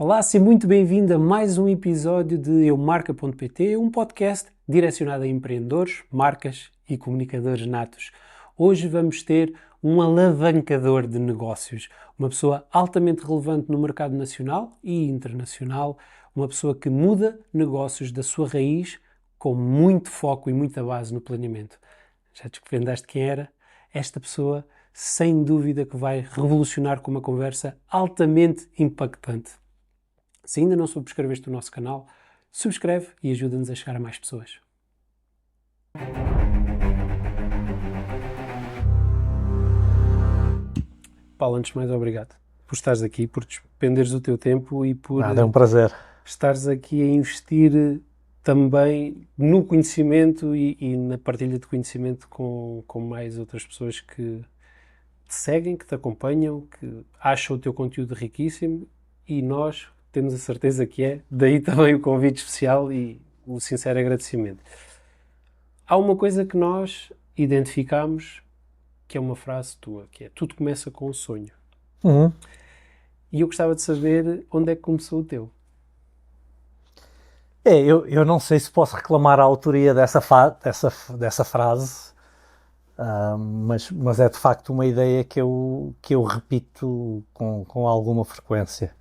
Olá, seja muito bem-vindo a mais um episódio de eumarca.pt, um podcast direcionado a empreendedores, marcas e comunicadores natos. Hoje vamos ter um alavancador de negócios, uma pessoa altamente relevante no mercado nacional e internacional, uma pessoa que muda negócios da sua raiz com muito foco e muita base no planeamento. Já desvendaste quem era? Esta pessoa, sem dúvida, que vai revolucionar com uma conversa altamente impactante. Se ainda não subscreveste o nosso canal, subscreve e ajuda-nos a chegar a mais pessoas. Paulo, antes de mais, obrigado por estares aqui, por despenderes o teu tempo e por Nada, é um prazer. estares aqui a investir também no conhecimento e na partilha de conhecimento com mais outras pessoas que te seguem, que te acompanham, que acham o teu conteúdo riquíssimo e nós temos a certeza que é. Daí também o convite especial e o sincero agradecimento. Há uma coisa que nós identificamos, que é uma frase tua, que é: tudo começa com um sonho. E eu gostava de saber onde é que começou o teu. Eu não sei se posso reclamar a autoria dessa frase, mas é de facto uma ideia que eu repito com alguma frequência.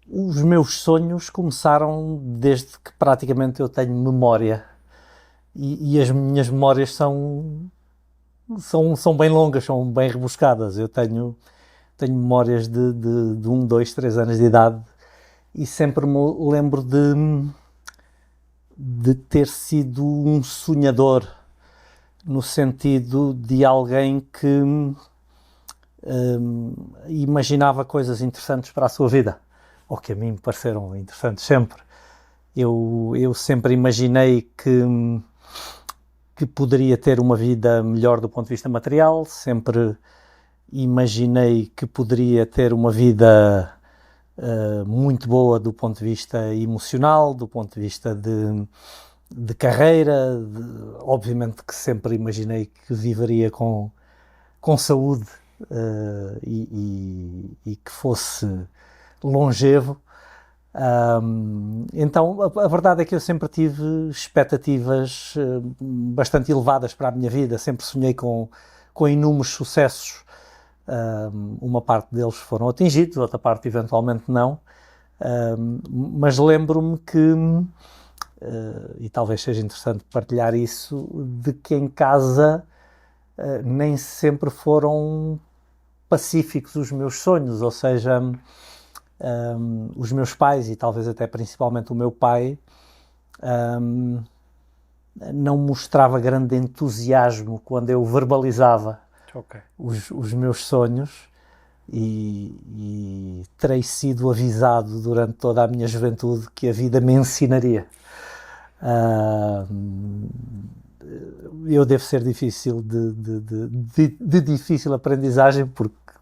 Os meus sonhos começaram desde que praticamente eu tenho memória. E as minhas memórias são bem longas, são bem rebuscadas. Eu tenho memórias de 1, 2, 3 anos de idade e sempre me lembro de ter sido um sonhador, no sentido de alguém que imaginava coisas interessantes para a sua vida, ou que a mim me pareceram interessantes sempre. Eu sempre imaginei que poderia ter uma vida melhor do ponto de vista material, sempre imaginei que poderia ter uma vida muito boa do ponto de vista emocional, do ponto de vista de carreira, obviamente que sempre imaginei que viveria com saúde e que fosse longevo. Então a verdade é que eu sempre tive expectativas bastante elevadas para a minha vida, sempre sonhei com inúmeros sucessos. Uma parte deles foram atingidos, outra parte eventualmente não, mas lembro-me que, e talvez seja interessante partilhar isso, de que em casa nem sempre foram pacíficos os meus sonhos, ou seja, os meus pais, e talvez até principalmente o meu pai, não mostrava grande entusiasmo quando eu verbalizava os meus sonhos, e terei sido avisado durante toda a minha juventude que a vida me ensinaria. Eu devo ser difícil de difícil aprendizagem,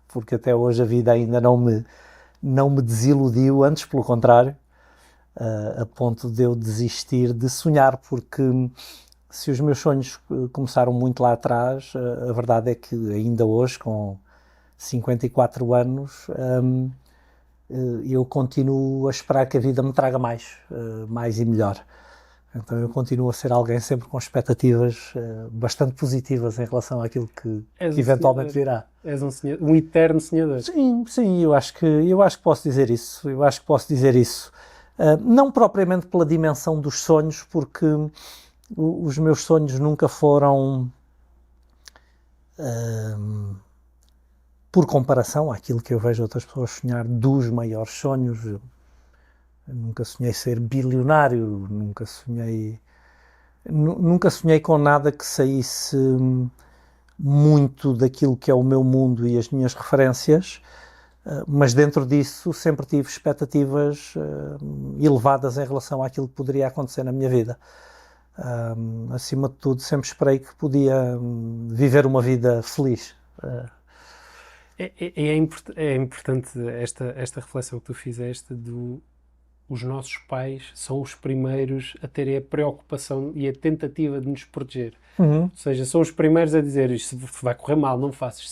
porque até hoje a vida ainda não me desiludiu, antes pelo contrário, a ponto de eu desistir de sonhar, porque se os meus sonhos começaram muito lá atrás, a verdade é que ainda hoje, com 54 anos, eu continuo a esperar que a vida me traga mais e melhor. Então eu continuo a ser alguém sempre com expectativas bastante positivas em relação àquilo que eventualmente virá. És um eterno sonhador. Sim, eu acho que posso dizer isso. Não propriamente pela dimensão dos sonhos, porque os meus sonhos nunca foram, por comparação àquilo que eu vejo outras pessoas sonhar, dos maiores sonhos. Eu nunca sonhei ser bilionário, nunca sonhei com nada que saísse muito daquilo que é o meu mundo e as minhas referências, mas dentro disso sempre tive expectativas elevadas em relação àquilo que poderia acontecer na minha vida. Acima de tudo, sempre esperei que podia viver uma vida feliz. É importante esta reflexão que tu fizeste os nossos pais são os primeiros a terem a preocupação e a tentativa de nos proteger. Ou seja, são os primeiros a dizer: isto vai correr mal, não faças.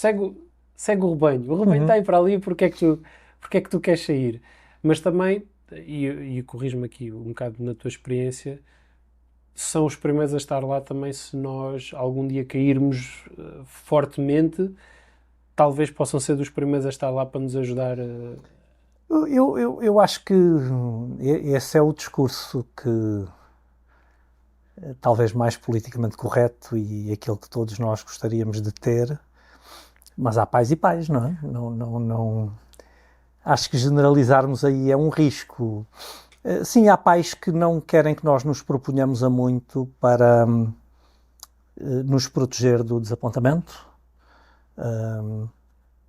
segue o rebanho está aí para ali, porque é que tu queres sair? Mas também, e corrijo-me aqui um bocado na tua experiência, são os primeiros a estar lá também se nós algum dia cairmos fortemente, talvez possam ser dos primeiros a estar lá para nos ajudar. Eu acho que esse é o discurso que talvez mais politicamente correto e aquele que todos nós gostaríamos de ter, mas há pais e pais, não é? Não, acho que generalizarmos aí é um risco. Sim, há pais que não querem que nós nos proponhamos a muito para nos proteger do desapontamento.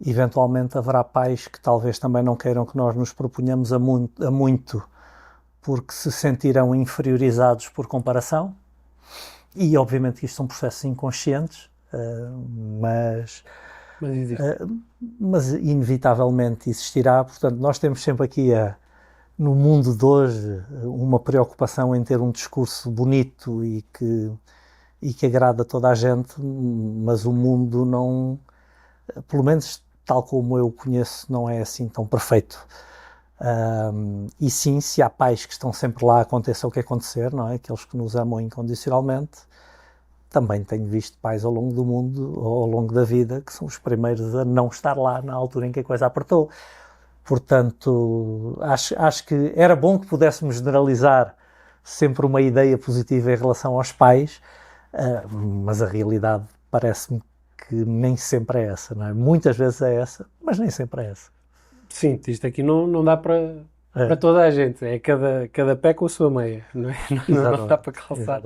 Eventualmente haverá pais que talvez também não queiram que nós nos proponhamos a muito porque se sentirão inferiorizados por comparação. E obviamente isto são processos inconscientes, mas inevitavelmente existirá. Portanto, nós temos sempre aqui no mundo de hoje uma preocupação em ter um discurso bonito e que agrada a toda a gente, mas o mundo não, pelo menos tal como eu o conheço, não é assim tão perfeito. E sim, se há pais que estão sempre lá, aconteça o que acontecer, não é? Aqueles que nos amam incondicionalmente. Também tenho visto pais ao longo do mundo, ou ao longo da vida, que são os primeiros a não estar lá na altura em que a coisa apertou. Portanto, acho que era bom que pudéssemos generalizar sempre uma ideia positiva em relação aos pais, mas a realidade parece-me que nem sempre é essa, não é? Muitas vezes é essa, mas nem sempre é essa. Sim, isto aqui não dá para toda a gente. É cada pé com a sua meia, não é? Não dá para calçar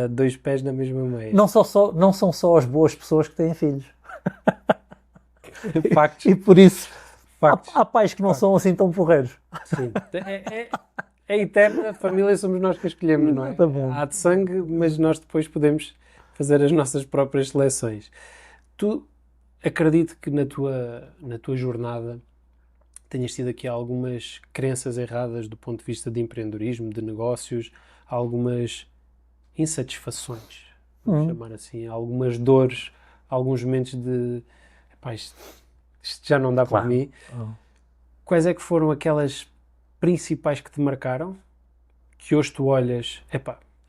dois pés na mesma meia. Não são só as boas pessoas que têm filhos. Factos. E por isso há pais que não são assim tão porreiros. Sim. É eterna, a família somos nós que a escolhemos, não é? Tá bom. Há de sangue, mas nós depois podemos fazer as nossas próprias seleções. Tu acredito que na tua jornada tenhas tido aqui algumas crenças erradas do ponto de vista de empreendedorismo, de negócios, algumas insatisfações, vamos chamar assim, algumas dores, alguns momentos de epá, isto já não dá para mim. Quais é que foram aquelas principais que te marcaram, que hoje tu olhas,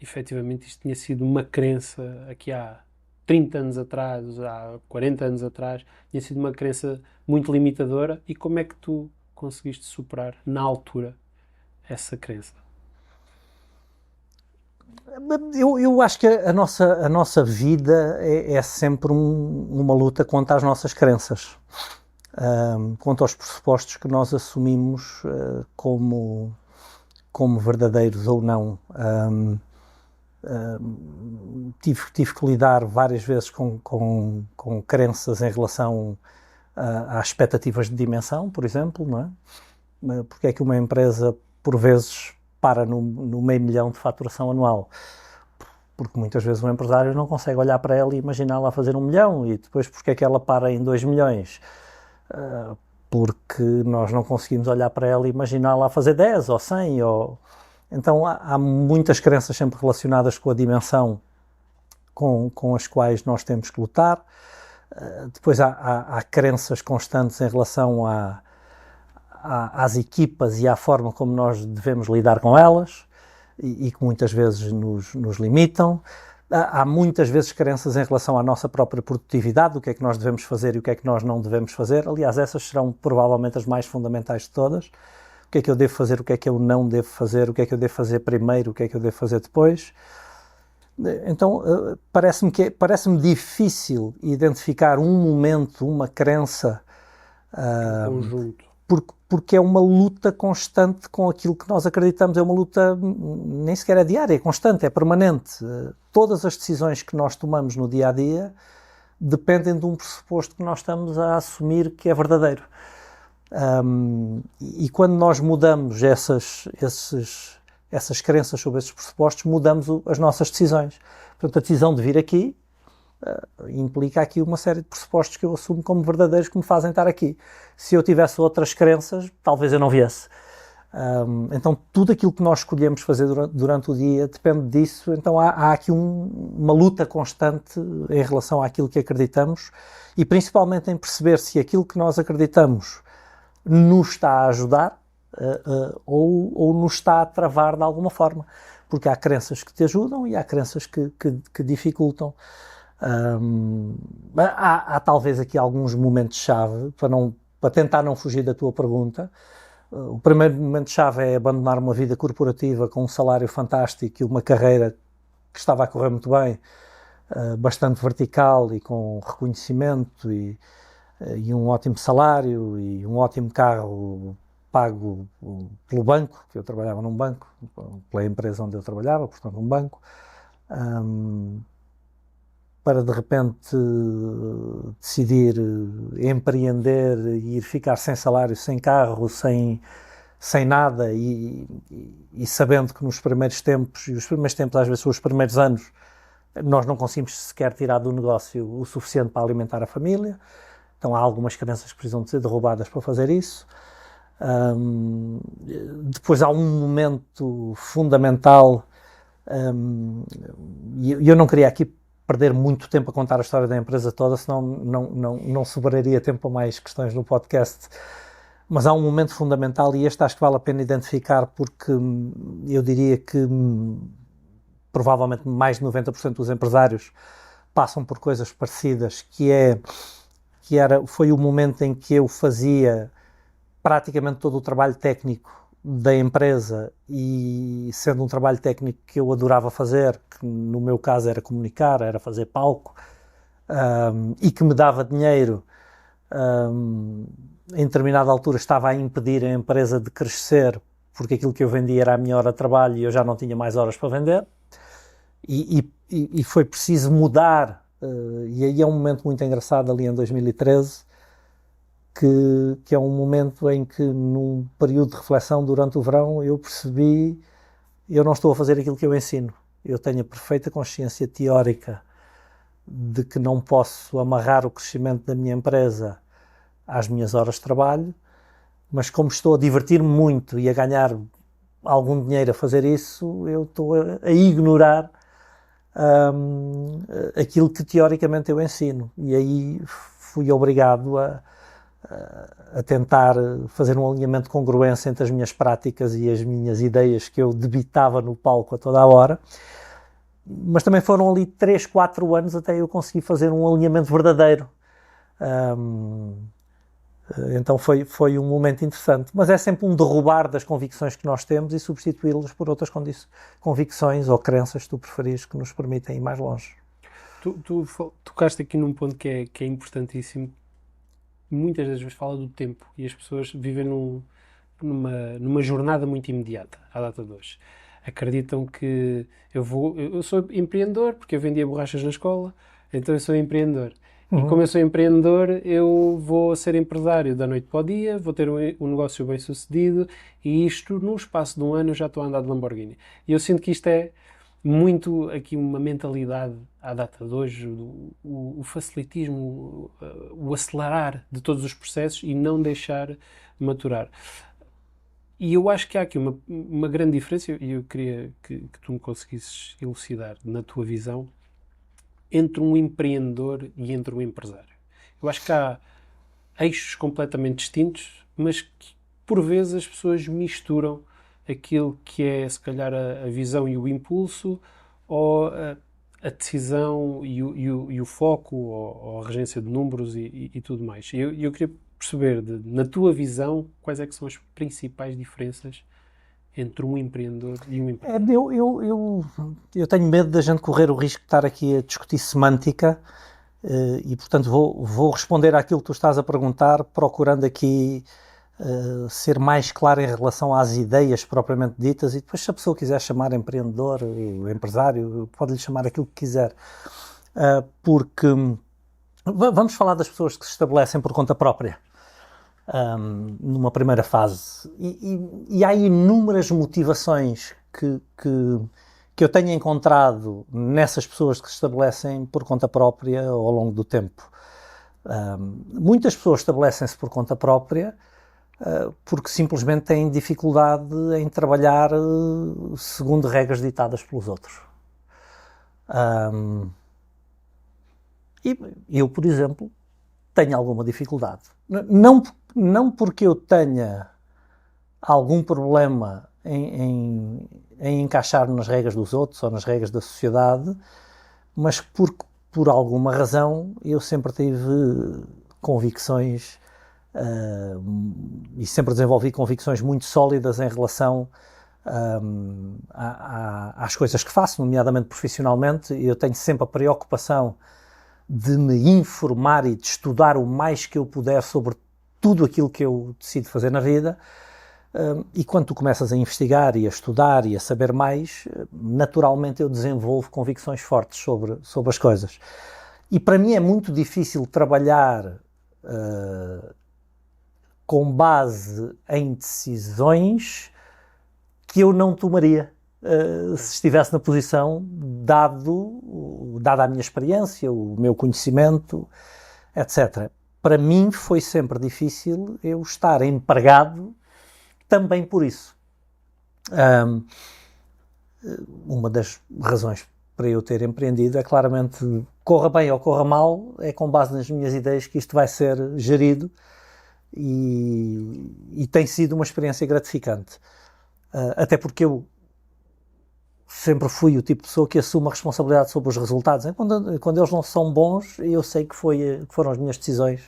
efetivamente isto tinha sido uma crença aqui há 30 anos atrás, há 40 anos atrás, tinha sido uma crença muito limitadora, e como é que tu conseguiste superar na altura essa crença? Eu acho que a nossa vida é sempre uma luta contra as nossas crenças, contra os pressupostos que nós assumimos como verdadeiros ou não. Tive que lidar várias vezes com crenças em relação às expectativas de dimensão, por exemplo, não é? Porque é que uma empresa, por vezes, para no $500 000 de faturação anual? Porque muitas vezes um empresário não consegue olhar para ela e imaginá-la a fazer 1 milhão, e depois porque é que ela para em 2 milhões? Porque nós não conseguimos olhar para ela e imaginá-la a fazer 10 ou 100 Então há muitas crenças sempre relacionadas com a dimensão com as quais nós temos que lutar. Depois há crenças constantes em relação às equipas e à forma como nós devemos lidar com elas, e que muitas vezes nos limitam. Há muitas vezes crenças em relação à nossa própria produtividade, o que é que nós devemos fazer e o que é que nós não devemos fazer. Aliás, essas serão provavelmente as mais fundamentais de todas. O que é que eu devo fazer, o que é que eu não devo fazer, o que é que eu devo fazer primeiro, o que é que eu devo fazer depois. Então, parece-me difícil identificar um momento, uma crença, Conjunto. porque é uma luta constante com aquilo que nós acreditamos. É uma luta, nem sequer é diária, é constante, é permanente. Todas as decisões que nós tomamos no dia-a-dia dependem de um pressuposto que nós estamos a assumir que é verdadeiro. E quando nós mudamos essas crenças sobre esses pressupostos, mudamos as nossas decisões. Portanto, a decisão de vir aqui implica aqui uma série de pressupostos que eu assumo como verdadeiros, que me fazem estar aqui. Se eu tivesse outras crenças, talvez eu não viesse. Então tudo aquilo que nós escolhemos fazer durante o dia depende disso. Então há aqui uma luta constante em relação àquilo que acreditamos e principalmente em perceber se aquilo que nós acreditamos nos está a ajudar ou nos está a travar de alguma forma, porque há crenças que te ajudam e há crenças que dificultam. Há talvez aqui alguns momentos-chave para tentar não fugir da tua pergunta. O primeiro momento-chave é abandonar uma vida corporativa com um salário fantástico e uma carreira que estava a correr muito bem, bastante vertical e com reconhecimento e um ótimo salário e um ótimo carro pago pelo banco, que eu trabalhava num banco, pela empresa onde eu trabalhava, portanto um banco, para de repente decidir empreender e ir ficar sem salário, sem carro, sem nada e sabendo que nos primeiros tempos, e os primeiros tempos às vezes são os primeiros anos, nós não conseguimos sequer tirar do negócio o suficiente para alimentar a família. Então há algumas crenças que precisam de ser derrubadas para fazer isso. Depois há um momento fundamental, e eu não queria aqui perder muito tempo a contar a história da empresa toda, senão não sobraria tempo a mais questões no podcast, mas há um momento fundamental e este acho que vale a pena identificar porque eu diria que provavelmente mais de 90% dos empresários passam por coisas parecidas, foi o momento em que eu fazia praticamente todo o trabalho técnico da empresa e sendo um trabalho técnico que eu adorava fazer, que no meu caso era comunicar, era fazer palco e que me dava dinheiro, em determinada altura estava a impedir a empresa de crescer porque aquilo que eu vendia era a minha hora de trabalho e eu já não tinha mais horas para vender e foi preciso mudar, e aí é um momento muito engraçado ali em 2013 que é um momento em que num período de reflexão durante o verão eu percebi, eu não estou a fazer aquilo que eu ensino, eu tenho a perfeita consciência teórica de que não posso amarrar o crescimento da minha empresa às minhas horas de trabalho, mas como estou a divertir-me muito e a ganhar algum dinheiro a fazer isso, eu estou a ignorar aquilo que teoricamente eu ensino e aí fui obrigado a tentar fazer um alinhamento de congruência entre as minhas práticas e as minhas ideias que eu debitava no palco a toda a hora, mas também foram ali 3, 4 anos até eu conseguir fazer um alinhamento verdadeiro. Então foi um momento interessante, mas é sempre um derrubar das convicções que nós temos e substituí-las por outras convicções ou crenças, se tu preferires, que nos permitem ir mais longe. Tu tocaste aqui num ponto que é importantíssimo. Muitas das vezes fala do tempo e as pessoas vivem numa jornada muito imediata à data de hoje. Acreditam que eu sou empreendedor porque eu vendia borrachas na escola, então eu sou empreendedor. E como eu sou empreendedor, eu vou ser empresário da noite para o dia, vou ter um negócio bem sucedido e isto, no espaço de um ano, eu já estou a andar de Lamborghini. E eu sinto que isto é muito aqui uma mentalidade à data de hoje, o facilitismo, o acelerar de todos os processos e não deixar maturar. E eu acho que há aqui uma grande diferença, e eu queria que tu me conseguisses elucidar na tua visão, entre um empreendedor e entre um empresário. Eu acho que há eixos completamente distintos, mas que por vezes as pessoas misturam aquilo que é, se calhar, a visão e o impulso, ou a decisão e o foco, ou a regência de números e tudo mais. Eu queria perceber, na tua visão, quais é que são as principais diferenças entre um empreendedor e um empresário. Eu tenho medo da gente correr o risco de estar aqui a discutir semântica e, portanto, vou responder àquilo que tu estás a perguntar, procurando aqui ser mais claro em relação às ideias propriamente ditas e depois se a pessoa quiser chamar empreendedor, empresário, pode-lhe chamar aquilo que quiser. Porque vamos falar das pessoas que se estabelecem por conta própria. Numa primeira fase e há inúmeras motivações que eu tenho encontrado nessas pessoas que se estabelecem por conta própria ao longo do tempo. Muitas pessoas estabelecem-se por conta própria porque simplesmente têm dificuldade em trabalhar segundo regras ditadas pelos outros. E eu, por exemplo, tenho alguma dificuldade. Não porque eu tenha algum problema em encaixar nas regras dos outros ou nas regras da sociedade, mas porque, por alguma razão, eu sempre tive convicções e sempre desenvolvi convicções muito sólidas em relação às coisas que faço, nomeadamente profissionalmente. Eu tenho sempre a preocupação de me informar e de estudar o mais que eu puder sobre tudo aquilo que eu decido fazer na vida. E quando tu começas a investigar e a estudar e a saber mais, naturalmente eu desenvolvo convicções fortes sobre as coisas. E para mim é muito difícil trabalhar com base em decisões que eu não tomaria se estivesse na posição, dada a minha experiência, o meu conhecimento, etc. Para mim foi sempre difícil eu estar empregado também por isso. Uma das razões para eu ter empreendido é claramente, corra bem ou corra mal, é com base nas minhas ideias que isto vai ser gerido e tem sido uma experiência gratificante. Até porque eu sempre fui o tipo de pessoa que assume a responsabilidade sobre os resultados. Quando eles não são bons, eu sei que foram as minhas decisões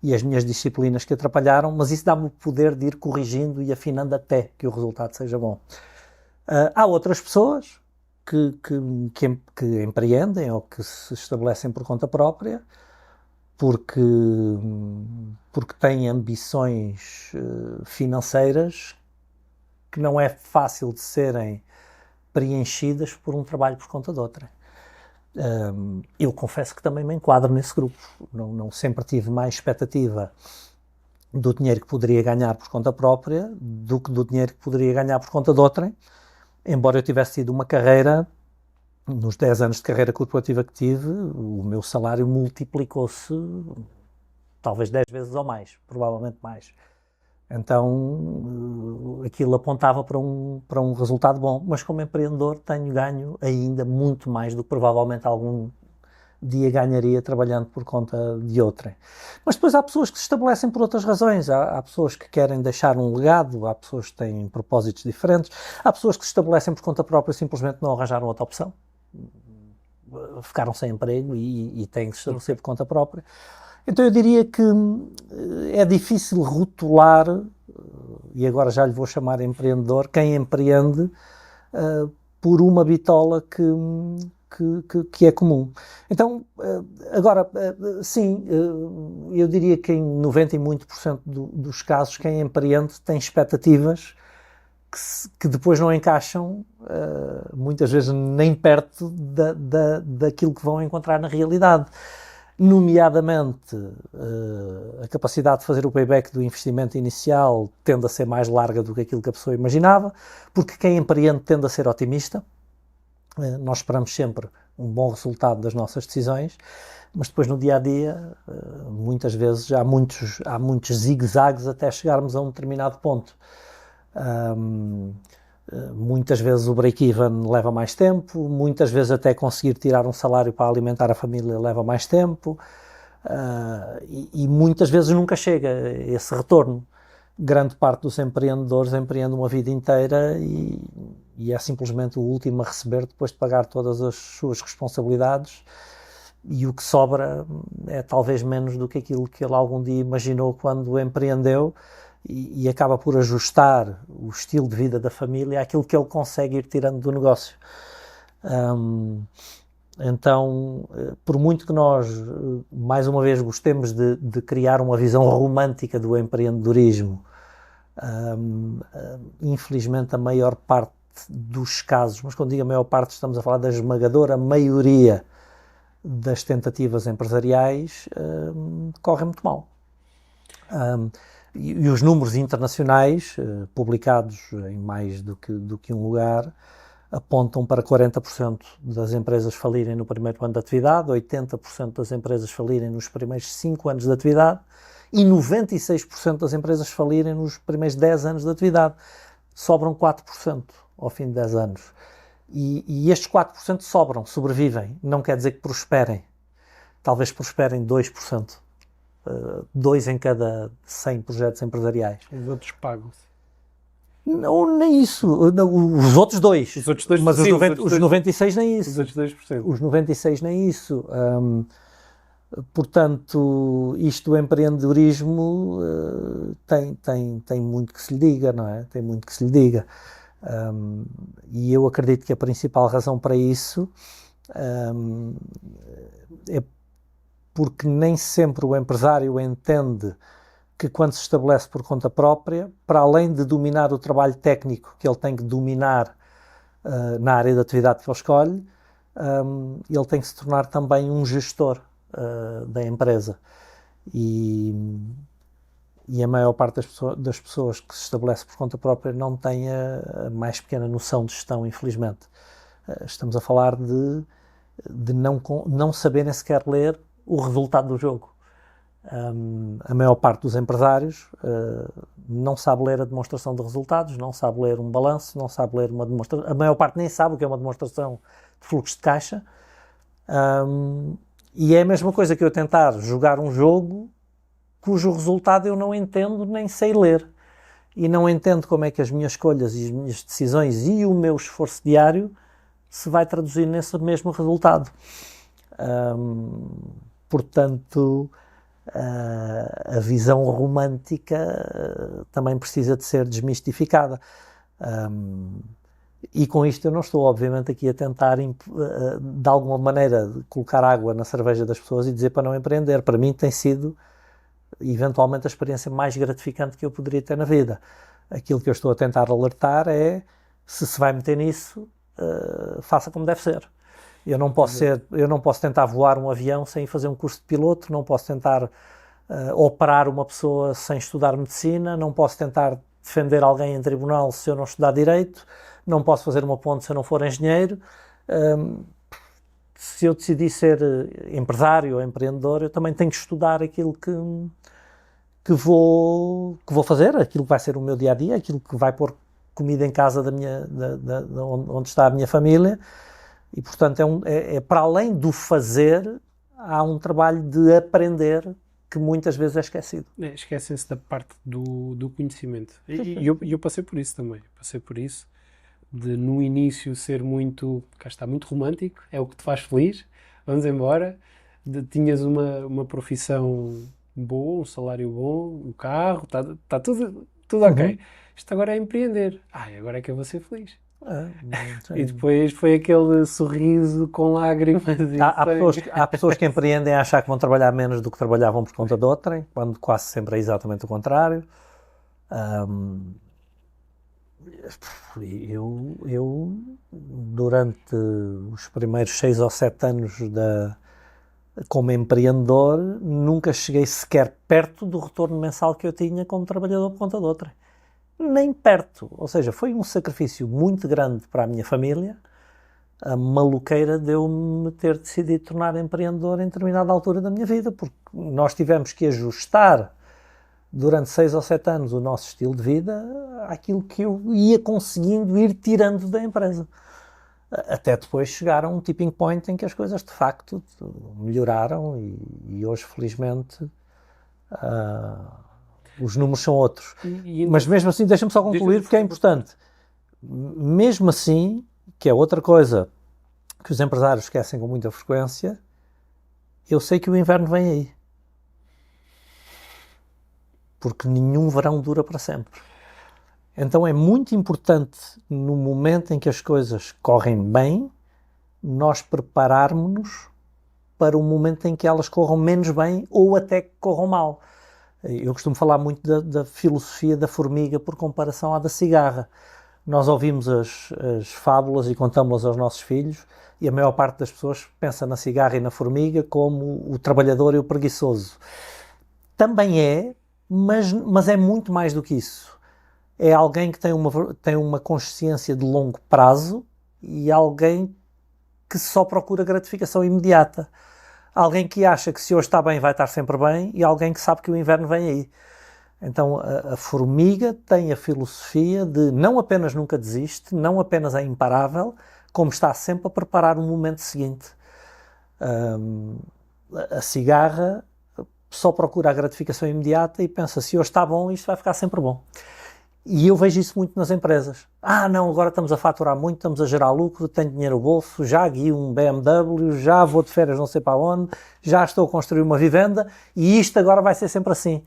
e as minhas disciplinas que atrapalharam, mas isso dá-me o poder de ir corrigindo e afinando até que o resultado seja bom. Há outras pessoas que empreendem ou que se estabelecem por conta própria porque têm ambições financeiras que não é fácil de serem preenchidas por um trabalho por conta de outra. Eu confesso que também me enquadro nesse grupo. Não sempre tive mais expectativa do dinheiro que poderia ganhar por conta própria do que do dinheiro que poderia ganhar por conta de outrem, embora eu tivesse tido uma carreira, nos 10 anos de carreira corporativa que tive, o meu salário multiplicou-se talvez 10 vezes ou mais, provavelmente mais. Então aquilo apontava para um resultado bom, mas como empreendedor tenho ganho ainda muito mais do que provavelmente algum dia ganharia trabalhando por conta de outrem. Mas depois há pessoas que se estabelecem por outras razões, há pessoas que querem deixar um legado, há pessoas que têm propósitos diferentes, há pessoas que se estabelecem por conta própria e simplesmente não arranjaram outra opção, ficaram sem emprego e têm que se estabelecer por conta própria. Então eu diria que é difícil rotular, e agora já lhe vou chamar empreendedor, quem empreende por uma bitola que é comum. Então, agora, sim, eu diria que em 90 e muito por cento dos casos quem empreende tem expectativas que depois não encaixam, muitas vezes nem perto daquilo que vão encontrar na realidade. Nomeadamente, a capacidade de fazer o payback do investimento inicial tende a ser mais larga do que aquilo que a pessoa imaginava, porque quem empreende tende a ser otimista. Nós esperamos sempre um bom resultado das nossas decisões, mas depois no dia-a-dia, muitas vezes há muitos zigue-zagues até chegarmos a um determinado ponto. Muitas vezes o break-even leva mais tempo, muitas vezes até conseguir tirar um salário para alimentar a família leva mais tempo, e muitas vezes nunca chega esse retorno. Grande parte dos empreendedores empreende uma vida inteira e é simplesmente o último a receber depois de pagar todas as suas responsabilidades, e o que sobra é talvez menos do que aquilo que ele algum dia imaginou quando empreendeu, e acaba por ajustar o estilo de vida da família àquilo que ele consegue ir tirando do negócio. Então, por muito que nós, mais uma vez, gostemos de criar uma visão romântica do empreendedorismo, infelizmente a maior parte dos casos, mas quando digo a maior parte estamos a falar da esmagadora maioria das tentativas empresariais, correm muito mal. E os números internacionais, publicados em mais do que um lugar, apontam para 40% das empresas falirem no primeiro ano de atividade, 80% das empresas falirem nos primeiros 5 anos de atividade e 96% das empresas falirem nos primeiros 10 anos de atividade. Sobram 4% ao fim de 10 anos. E estes 4% sobram, sobrevivem. Não quer dizer que prosperem. Talvez prosperem 2%. 2 em cada 100 projetos empresariais. Os outros pagam-se. Não, nem isso. Não, os outros 2. Os outros 2%. Mas os 96 nem isso. Os outros 2%. Os 96 nem isso. Portanto, isto do empreendedorismo tem muito que se lhe diga, não é? Tem muito que se lhe diga. E eu acredito que a principal razão para isso é porque nem sempre o empresário entende que quando se estabelece por conta própria, para além de dominar o trabalho técnico que ele tem que dominar na área de atividade que ele escolhe, ele tem que se tornar também um gestor da empresa. E a maior parte das pessoas que se estabelece por conta própria não tem a mais pequena noção de gestão, infelizmente. Estamos a falar de não saberem sequer ler o resultado do jogo. A maior parte dos empresários não sabe ler a demonstração de resultados, não sabe ler um balanço, não sabe ler uma demonstração. A maior parte nem sabe o que é uma demonstração de fluxo de caixa. E é a mesma coisa que eu tentar jogar um jogo cujo resultado eu não entendo nem sei ler. E não entendo como é que as minhas escolhas e as minhas decisões e o meu esforço diário se vai traduzir nesse mesmo resultado. Portanto, a visão romântica também precisa de ser desmistificada. E com isto eu não estou, obviamente, aqui a tentar, de alguma maneira, colocar água na cerveja das pessoas e dizer para não empreender. Para mim tem sido, eventualmente, a experiência mais gratificante que eu poderia ter na vida. Aquilo que eu estou a tentar alertar é, se vai meter nisso, faça como deve ser. Eu não posso tentar voar um avião sem fazer um curso de piloto, não posso tentar operar uma pessoa sem estudar medicina, não posso tentar defender alguém em tribunal se eu não estudar direito, não posso fazer uma ponte se eu não for engenheiro. Se eu decidir ser empresário ou empreendedor, eu também tenho que estudar aquilo que vou fazer, aquilo que vai ser o meu dia-a-dia, aquilo que vai pôr comida em casa onde está a minha família. E, portanto, é para além do fazer, há um trabalho de aprender que muitas vezes é esquecido. Esquecem-se da parte do conhecimento. E eu passei por isso também. Passei por isso, de no início ser muito, cá está, muito romântico, é o que te faz feliz, vamos embora. Tinhas uma profissão boa, um salário bom, um carro, está tudo ok. Isto agora é empreender. Agora é que eu vou ser feliz. E depois foi aquele sorriso com lágrimas. Há pessoas que empreendem a achar que vão trabalhar menos do que trabalhavam por conta de outrem, quando quase sempre é exatamente o contrário. Eu durante os primeiros 6 ou 7 anos como empreendedor, nunca cheguei sequer perto do retorno mensal que eu tinha como trabalhador por conta de outrem. Nem perto, ou seja, foi um sacrifício muito grande para a minha família, a maluqueira de eu me ter decidido tornar empreendedor em determinada altura da minha vida, porque nós tivemos que ajustar durante 6 ou 7 anos o nosso estilo de vida àquilo que eu ia conseguindo ir tirando da empresa, até depois chegar a um tipping point em que as coisas de facto melhoraram e hoje felizmente os números são outros. Mas mesmo assim, deixa-me só concluir porque é importante. Mesmo assim, que é outra coisa que os empresários esquecem com muita frequência, eu sei que o inverno vem aí. Porque nenhum verão dura para sempre. Então é muito importante, no momento em que as coisas correm bem, nós prepararmos-nos para o momento em que elas corram menos bem ou até que corram mal. Eu costumo falar muito da filosofia da formiga por comparação à da cigarra. Nós ouvimos as fábulas e contamos-las aos nossos filhos e a maior parte das pessoas pensa na cigarra e na formiga como o trabalhador e o preguiçoso. Também é, mas é muito mais do que isso. É alguém que tem uma consciência de longo prazo e alguém que só procura gratificação imediata. alguém que acha que se hoje está bem vai estar sempre bem e alguém que sabe que o inverno vem aí. Então a formiga tem a filosofia de não apenas nunca desiste, não apenas é imparável, como está sempre a preparar o momento seguinte. A cigarra só procura a gratificação imediata e pensa, se hoje está bom, isto vai ficar sempre bom. E eu vejo isso muito nas empresas. Não, agora estamos a faturar muito, estamos a gerar lucro, tenho dinheiro no bolso, já guio um BMW, já vou de férias não sei para onde, já estou a construir uma vivenda e isto agora vai ser sempre assim.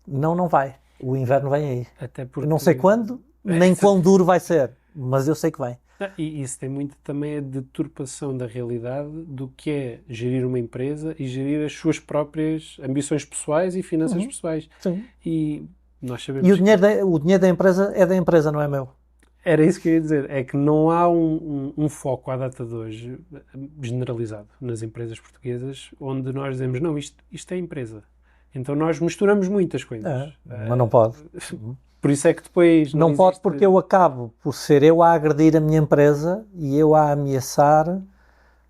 Não vai. O inverno vem aí. Até porque... Não sei quando, nem quão duro vai ser, mas eu sei que vem. E isso tem muito também a deturpação da realidade do que é gerir uma empresa e gerir as suas próprias ambições pessoais e finanças pessoais. Sim. E nós sabemos... E o dinheiro da empresa é da empresa, não é meu. Era isso que eu ia dizer. É que não há um foco à data de hoje generalizado nas empresas portuguesas onde nós dizemos, não, isto é empresa. Então nós misturamos muitas coisas. Mas não pode. Por isso é que depois... Não pode porque eu acabo por ser eu a agredir a minha empresa e eu a ameaçar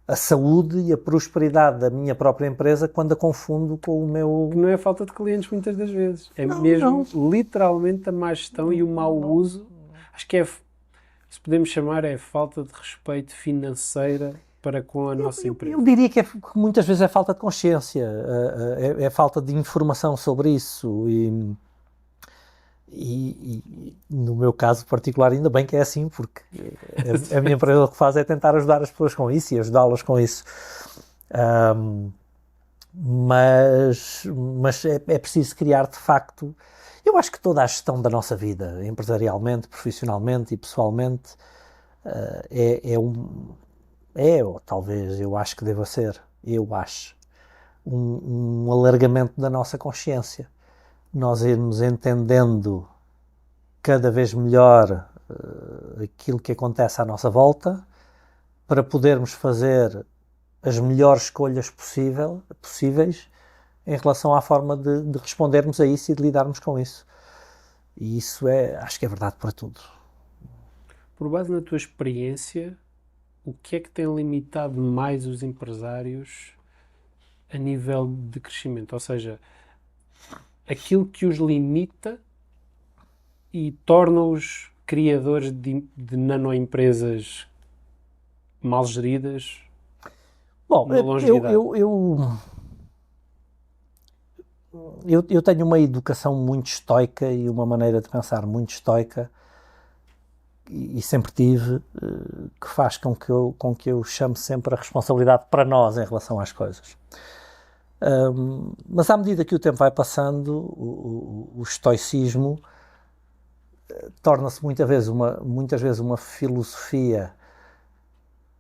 a saúde e a prosperidade da minha própria empresa quando a confundo com o meu... Que não é falta de clientes muitas das vezes. É mesmo literalmente a má gestão e o mau uso. Acho que se podemos chamar, é falta de respeito financeira para com a nossa empresa. Eu diria que muitas vezes é falta de consciência, é falta de informação sobre isso e no meu caso particular ainda bem que é assim, porque a minha empresa o que faz é tentar ajudar as pessoas com isso e ajudá-las com isso. Mas é preciso criar de facto, eu acho que toda a gestão da nossa vida, empresarialmente, profissionalmente e pessoalmente, ou talvez eu acho que deva ser, um alargamento da nossa consciência. Nós irmos entendendo cada vez melhor aquilo que acontece à nossa volta para podermos fazer as melhores escolhas possíveis em relação à forma de respondermos a isso e de lidarmos com isso. E isso acho que é verdade para tudo. Por base na tua experiência, o que é que tem limitado mais os empresários a nível de crescimento? Ou seja, aquilo que os limita e torna-os criadores de nanoempresas mal geridas? Bom, eu tenho uma educação muito estoica e uma maneira de pensar muito estoica e sempre tive, que faz com que eu chame sempre a responsabilidade para nós em relação às coisas. Mas à medida que o tempo vai passando, o estoicismo torna-se muitas vezes uma filosofia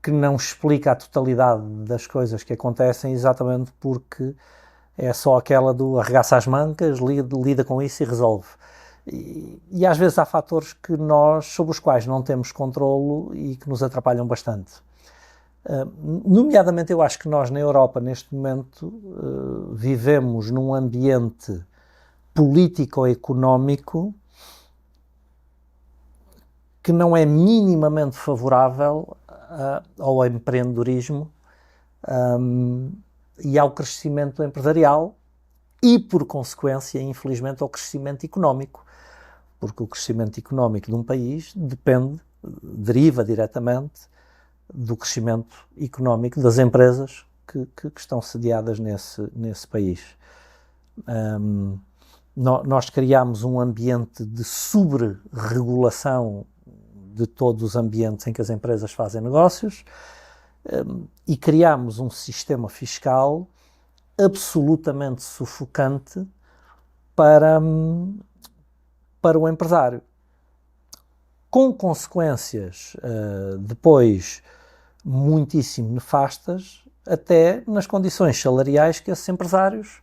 que não explica a totalidade das coisas que acontecem, exatamente porque é só aquela do arregaça as mancas, lida com isso e resolve. E às vezes há fatores sobre os quais não temos controlo e que nos atrapalham bastante. Nomeadamente, eu acho que nós na Europa, neste momento, vivemos num ambiente político-económico que não é minimamente favorável ao empreendedorismo e ao crescimento empresarial e, por consequência, infelizmente, ao crescimento económico. Porque o crescimento económico de um país deriva diretamente do crescimento económico das empresas que estão sediadas nesse país. Nós criámos um ambiente de sobre-regulação de todos os ambientes em que as empresas fazem negócios e criámos um sistema fiscal absolutamente sufocante para o empresário, com consequências depois muitíssimo nefastas, até nas condições salariais que esses empresários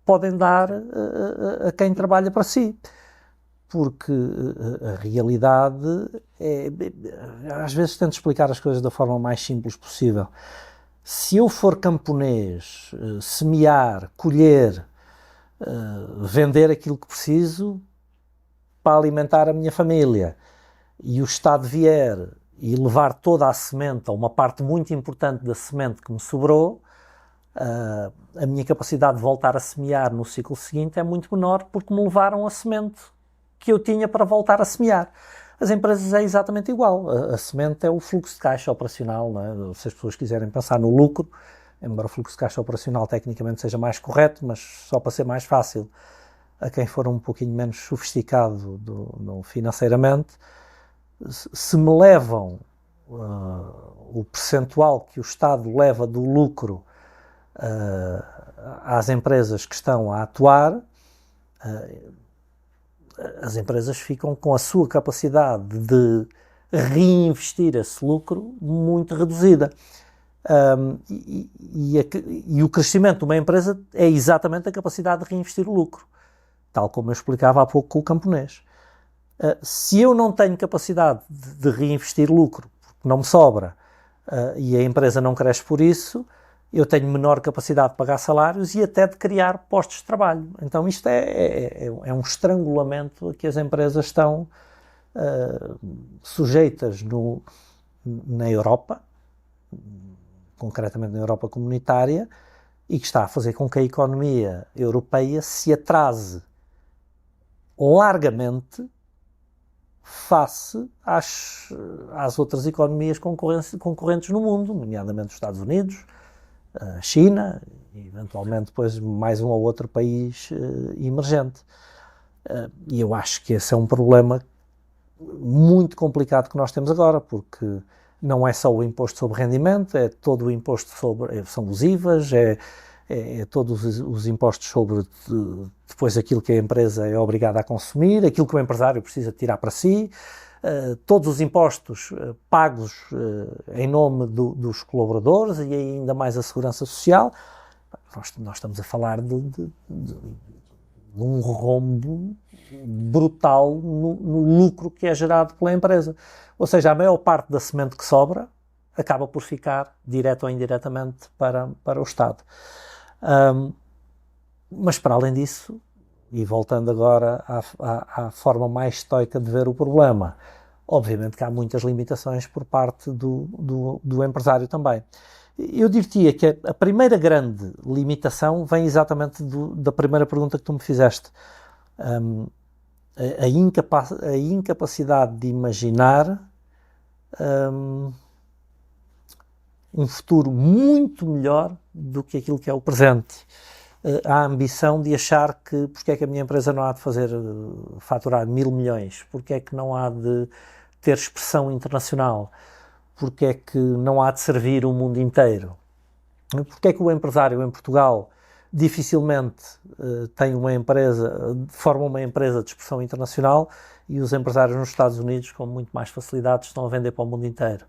podem dar a quem trabalha para si. Porque a realidade às vezes tento explicar as coisas da forma mais simples possível. Se eu for camponês, semear, colher, vender aquilo que preciso para alimentar a minha família, e o Estado vier e levar toda a semente, ou uma parte muito importante da semente que me sobrou, a minha capacidade de voltar a semear no ciclo seguinte é muito menor, porque me levaram a semente que eu tinha para voltar a semear. As empresas é exatamente igual. A semente é o fluxo de caixa operacional, não é? Se as pessoas quiserem pensar no lucro, embora o fluxo de caixa operacional tecnicamente seja mais correto, mas só para ser mais fácil a quem for um pouquinho menos sofisticado financeiramente, se me levam o percentual que o Estado leva do lucro às empresas que estão a atuar, as empresas ficam com a sua capacidade de reinvestir esse lucro muito reduzida. E o crescimento de uma empresa é exatamente a capacidade de reinvestir o lucro, tal como eu explicava há pouco com o camponês. Se eu não tenho capacidade de reinvestir lucro, porque não me sobra, e a empresa não cresce por isso, eu tenho menor capacidade de pagar salários e até de criar postos de trabalho. Então isto é um estrangulamento a que as empresas estão sujeitas na Europa, concretamente na Europa comunitária, e que está a fazer com que a economia europeia se atrase largamente face às outras economias concorrentes no mundo, nomeadamente os Estados Unidos, a China e eventualmente depois mais um ou outro país emergente. E eu acho que esse é um problema muito complicado que nós temos agora, porque não é só o imposto sobre rendimento, é todo o imposto sobre, são os IVAs, é todos os impostos sobre depois aquilo que a empresa é obrigada a consumir, aquilo que o empresário precisa tirar para si, todos os impostos pagos em nome dos colaboradores e ainda mais a segurança social. Nós estamos a falar de um rombo brutal no lucro que é gerado pela empresa. Ou seja, a maior parte da semente que sobra acaba por ficar, direto ou indiretamente, para o Estado. Mas para além disso, e voltando agora à forma mais estoica de ver o problema, obviamente que há muitas limitações por parte do empresário também. Eu diria que a primeira grande limitação vem exatamente da primeira pergunta que tu me fizeste. A incapacidade de imaginar um futuro muito melhor do que aquilo que é o presente. A ambição de achar que porque é que a minha empresa não há de faturar 1.000 milhões, porque é que não há de ter expressão internacional, porque é que não há de servir o mundo inteiro, porque é que o empresário em Portugal dificilmente forma uma empresa de expressão internacional e os empresários nos Estados Unidos com muito mais facilidade estão a vender para o mundo inteiro.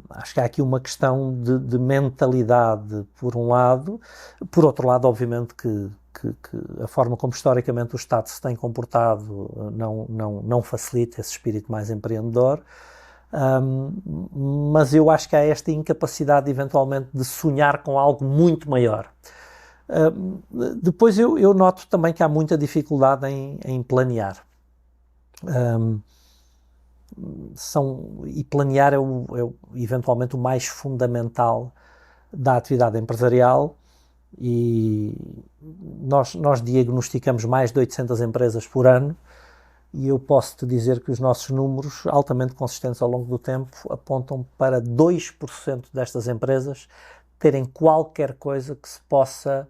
Acho que há aqui uma questão de mentalidade, por um lado. Por outro lado, obviamente que a forma como historicamente o Estado se tem comportado não facilita esse espírito mais empreendedor, mas eu acho que há esta incapacidade eventualmente de sonhar com algo muito maior. Depois eu noto também que há muita dificuldade em planear. E planear é eventualmente o mais fundamental da atividade empresarial, e nós diagnosticamos mais de 800 empresas por ano, e eu posso te dizer que os nossos números, altamente consistentes ao longo do tempo, apontam para 2% destas empresas terem qualquer coisa que se possa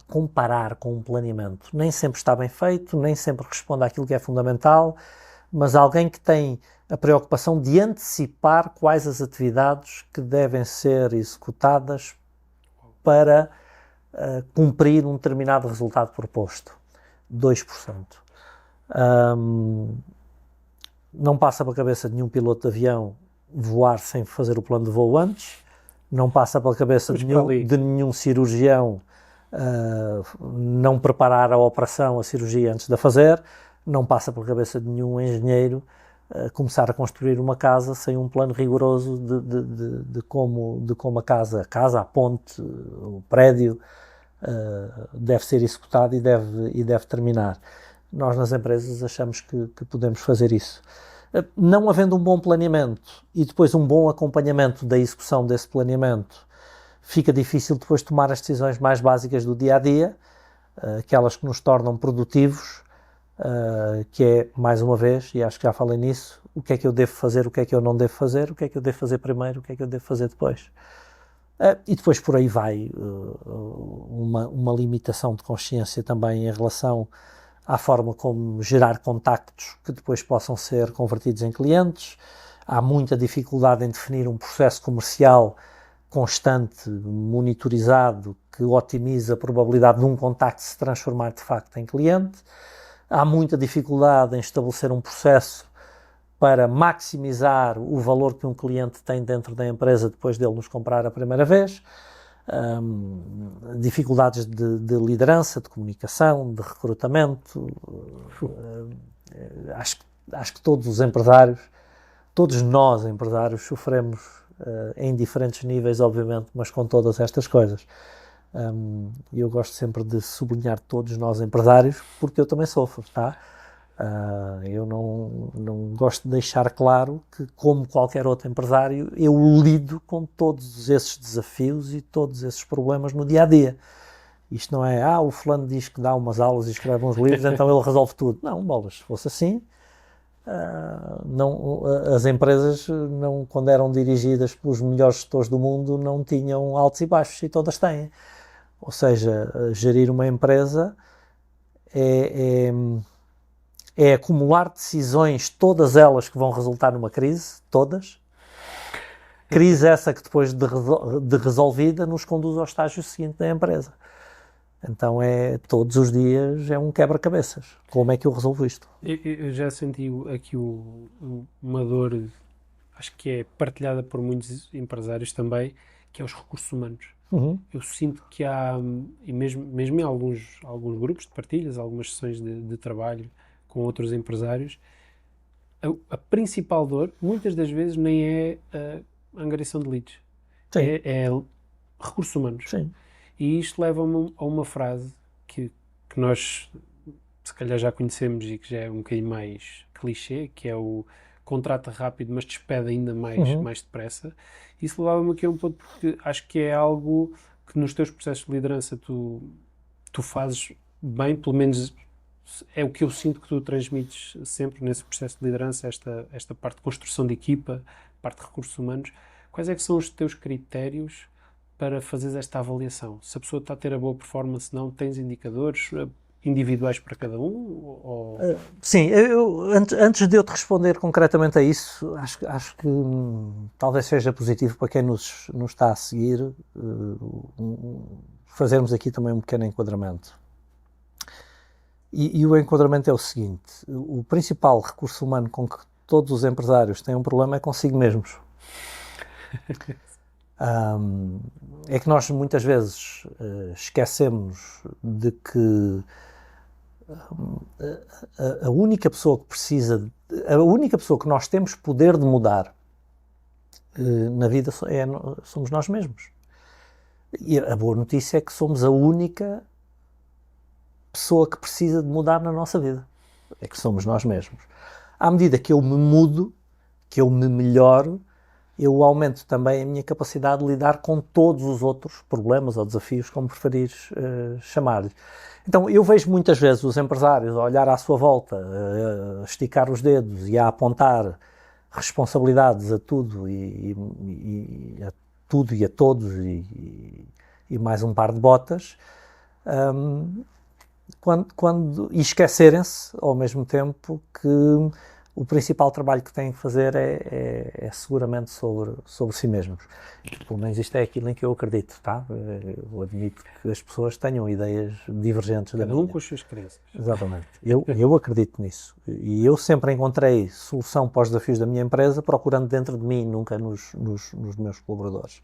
comparar com um planeamento. Nem sempre está bem feito, nem sempre responde àquilo que é fundamental, mas alguém que tem a preocupação de antecipar quais as atividades que devem ser executadas para cumprir um determinado resultado proposto. 2%. Não passa pela cabeça de nenhum piloto de avião voar sem fazer o plano de voo antes, não passa pela cabeça de nenhum cirurgião não preparar a operação, a cirurgia antes de a fazer, não passa pela cabeça de nenhum engenheiro começar a construir uma casa sem um plano rigoroso de como a casa, a ponte, o prédio deve ser executado e deve terminar. Nós nas empresas achamos que podemos fazer isso. Não havendo um bom planeamento e depois um bom acompanhamento da execução desse planeamento, fica difícil depois tomar as decisões mais básicas do dia-a-dia, aquelas que nos tornam produtivos, que é, mais uma vez, e acho que já falei nisso, o que é que eu devo fazer, o que é que eu não devo fazer, o que é que eu devo fazer primeiro, o que é que eu devo fazer depois. E depois por aí vai uma limitação de consciência também em relação à forma como gerar contactos que depois possam ser convertidos em clientes. Há muita dificuldade em definir um processo comercial constante, monitorizado, que otimiza a probabilidade de um contacto se transformar de facto em cliente. Há muita dificuldade em estabelecer um processo para maximizar o valor que um cliente tem dentro da empresa depois dele nos comprar a primeira vez. Dificuldades de liderança, de comunicação, de recrutamento. Acho que todos os empresários, todos nós empresários, sofremos em diferentes níveis, obviamente, mas com todas estas coisas. Eu gosto sempre de sublinhar todos nós empresários, porque eu também sofro, tá? Eu não gosto de deixar claro que, como qualquer outro empresário, eu lido com todos esses desafios e todos esses problemas no dia-a-dia. Isto não é, o fulano diz que dá umas aulas e escreve uns livros, então ele resolve tudo. Não, bolas, se fosse assim, as empresas, quando eram dirigidas pelos melhores gestores do mundo, não tinham altos e baixos, e todas têm. Ou seja, gerir uma empresa é acumular decisões, todas elas que vão resultar numa crise, todas. Crise essa que depois de resolvida nos conduz ao estágio seguinte da empresa. Então todos os dias é um quebra-cabeças. Como é que eu resolvo isto? Eu já senti aqui uma dor, acho que é partilhada por muitos empresários também, que é os recursos humanos. Uhum. Eu sinto que há, e mesmo em alguns grupos de partilhas, algumas sessões de trabalho com outros empresários, a principal dor, muitas das vezes, nem é a angariação de leads. É recursos humanos. Sim. E isto leva-me a uma frase que nós, se calhar, já conhecemos e que já é um bocadinho mais clichê, que é o contrata rápido, mas despede ainda mais depressa. Isso levava-me aqui a um ponto, porque acho que é algo que nos teus processos de liderança tu fazes bem, pelo menos é o que eu sinto que tu transmites sempre nesse processo de liderança, esta parte de construção de equipa, parte de recursos humanos. Quais é que são os teus critérios para fazeres esta avaliação? Se a pessoa está a ter a boa performance, não tens indicadores individuais para cada um? Ou... Sim, antes de eu te responder concretamente a isso, acho que talvez seja positivo para quem nos está a seguir fazermos aqui também um pequeno enquadramento. E o enquadramento é o seguinte: o principal recurso humano com que todos os empresários têm um problema é consigo mesmos. É que nós muitas vezes esquecemos de que a única pessoa que nós temos poder de mudar na vida somos nós mesmos. E a boa notícia é que somos a única pessoa que precisa de mudar na nossa vida. É que somos nós mesmos. À medida que eu me mudo, que eu me melhoro, eu aumento também a minha capacidade de lidar com todos os outros problemas ou desafios, como preferires chamar-lhe. Então, eu vejo muitas vezes os empresários a olhar à sua volta, a esticar os dedos e a apontar responsabilidades a tudo e a todos e mais um par de botas, e esquecerem-se, ao mesmo tempo, que o principal trabalho que têm que fazer é seguramente sobre si mesmos. Pelo menos isto é aquilo em que eu acredito, tá? Eu admito que as pessoas tenham ideias divergentes da minha. Cada um com as suas crenças. Exatamente. Eu acredito nisso. E eu sempre encontrei solução para os desafios da minha empresa procurando dentro de mim, nunca nos meus colaboradores.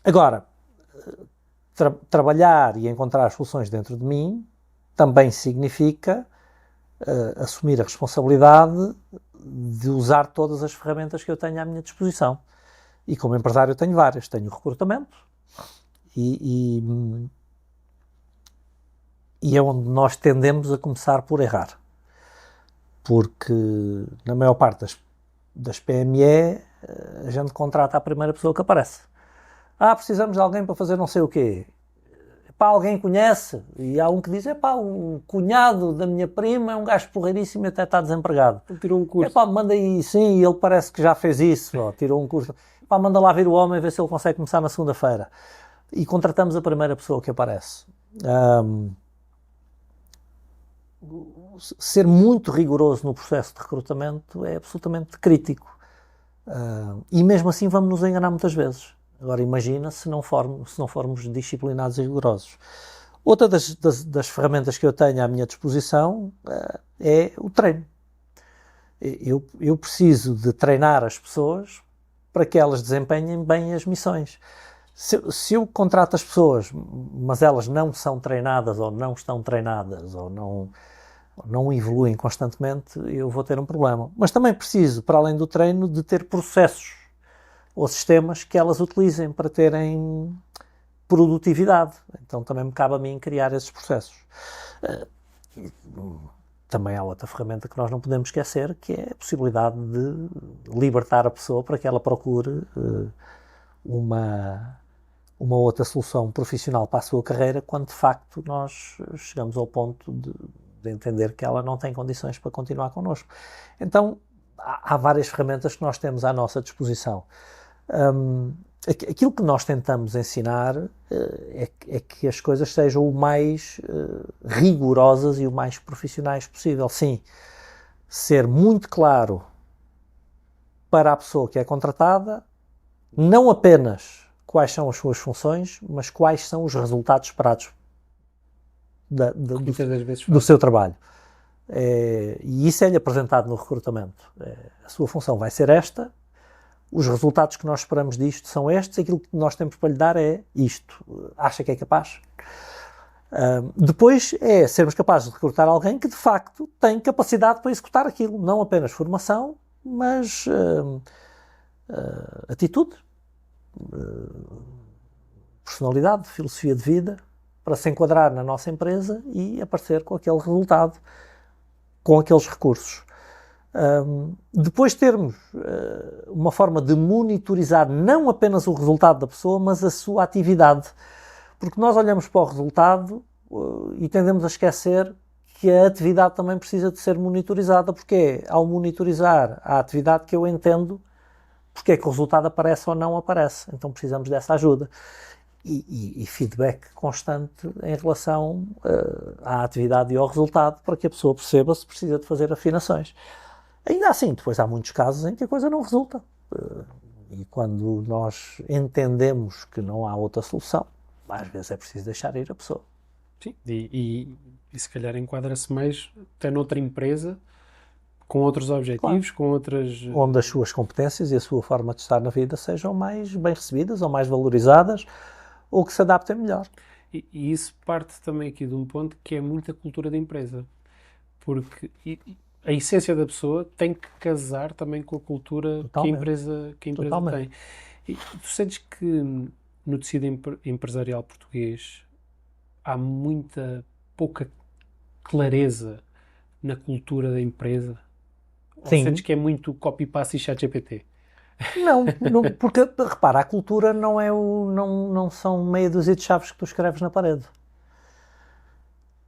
Agora, trabalhar e encontrar soluções dentro de mim também significa assumir a responsabilidade de usar todas as ferramentas que eu tenho à minha disposição. E como empresário eu tenho várias. Tenho o recrutamento e é onde nós tendemos a começar por errar. porque na maior parte das PME a gente contrata a primeira pessoa que aparece. Precisamos de alguém para fazer não sei o quê. Alguém conhece? E há um que diz, o cunhado da minha prima é um gajo porreiríssimo e até está desempregado. Tirou um curso. Manda aí, sim, ele parece que já fez isso, tirou um curso. Manda lá vir o homem, ver se ele consegue começar na segunda-feira. E contratamos a primeira pessoa que aparece. Ser muito rigoroso no processo de recrutamento é absolutamente crítico. E mesmo assim vamos nos enganar muitas vezes. Agora imagina se não formos disciplinados e rigorosos. Outra das ferramentas que eu tenho à minha disposição é o treino. Eu preciso de treinar as pessoas para que elas desempenhem bem as missões. Se eu contrato as pessoas, mas elas não são treinadas ou não estão treinadas ou não evoluem constantemente, eu vou ter um problema. Mas também preciso, para além do treino, de ter processos ou sistemas que elas utilizem para terem produtividade. Então também me cabe a mim criar esses processos. Também há outra ferramenta que nós não podemos esquecer, que é a possibilidade de libertar a pessoa para que ela procure uma outra solução profissional para a sua carreira, quando de facto nós chegamos ao ponto de entender que ela não tem condições para continuar connosco. Então há várias ferramentas que nós temos à nossa disposição. Aquilo que nós tentamos ensinar é que as coisas sejam o mais rigorosas e o mais profissionais possível. Sim, ser muito claro para a pessoa que é contratada, não apenas quais são as suas funções, mas quais são os resultados esperados do seu trabalho. E isso é-lhe apresentado no recrutamento. A sua função vai ser esta, os resultados que nós esperamos disto são estes, aquilo que nós temos para lhe dar é isto. Acha que é capaz? Depois é sermos capazes de recrutar alguém que de facto tem capacidade para executar aquilo, não apenas formação, mas atitude, personalidade, filosofia de vida, para se enquadrar na nossa empresa e aparecer com aquele resultado, com aqueles recursos. Depois termos uma forma de monitorizar não apenas o resultado da pessoa, mas a sua atividade. Porque nós olhamos para o resultado e tendemos a esquecer que a atividade também precisa de ser monitorizada, porque é ao monitorizar a atividade que eu entendo porque é que o resultado aparece ou não aparece. Então precisamos dessa ajuda. E feedback constante em relação à atividade e ao resultado, para que a pessoa perceba se precisa de fazer afinações. Ainda assim, depois há muitos casos em que a coisa não resulta. E quando nós entendemos que não há outra solução, às vezes é preciso deixar ir a pessoa. Sim, e se calhar enquadra-se mais até noutra empresa, com outros objetivos, claro, com outras... Onde as suas competências e a sua forma de estar na vida sejam mais bem recebidas ou mais valorizadas, ou que se adaptem melhor. E isso parte também aqui de um ponto que é muito a cultura da empresa. Porque a essência da pessoa tem que casar também com a cultura Totalmente. que a empresa tem. E tu sentes que no tecido empresarial português há pouca clareza na cultura da empresa? Ou Sim. sentes que é muito copy-paste e ChatGPT? Não, porque, repara, a cultura não são meia dúzia de chaves que tu escreves na parede.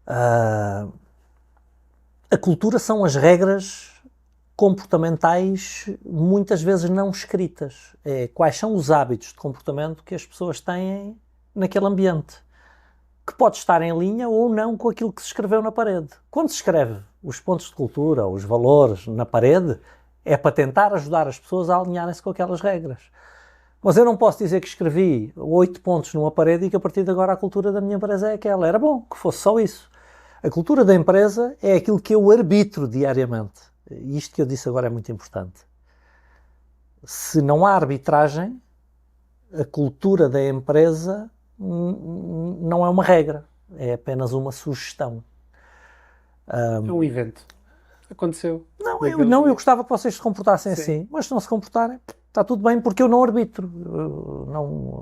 A cultura são as regras comportamentais, muitas vezes não escritas. Quais são os hábitos de comportamento que as pessoas têm naquele ambiente, que pode estar em linha ou não com aquilo que se escreveu na parede. Quando se escreve os pontos de cultura, os valores na parede, é para tentar ajudar as pessoas a alinharem-se com aquelas regras. Mas eu não posso dizer que escrevi 8 pontos numa parede e que a partir de agora a cultura da minha empresa é aquela. Era bom que fosse só isso. A cultura da empresa é aquilo que eu arbitro diariamente. E isto que eu disse agora é muito importante. Se não há arbitragem, a cultura da empresa não é uma regra. É apenas uma sugestão. É um evento. Aconteceu. Eu gostava que vocês se comportassem assim, mas se não se comportarem, está tudo bem, porque eu não arbitro.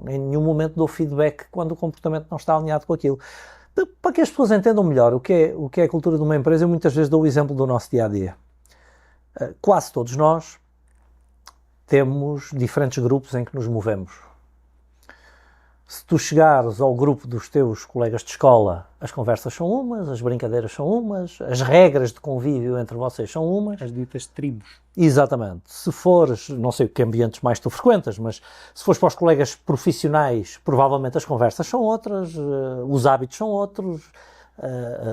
Em nenhum momento dou feedback quando o comportamento não está alinhado com aquilo. Para que as pessoas entendam melhor o que é a cultura de uma empresa, eu muitas vezes dou o exemplo do nosso dia-a-dia. Quase todos nós temos diferentes grupos em que nos movemos. Se tu chegares ao grupo dos teus colegas de escola, as conversas são umas, as brincadeiras são umas, as regras de convívio entre vocês são umas. As ditas tribos. Exatamente. Se fores, não sei que ambientes mais tu frequentas, mas se fores para os colegas profissionais, provavelmente as conversas são outras, os hábitos são outros,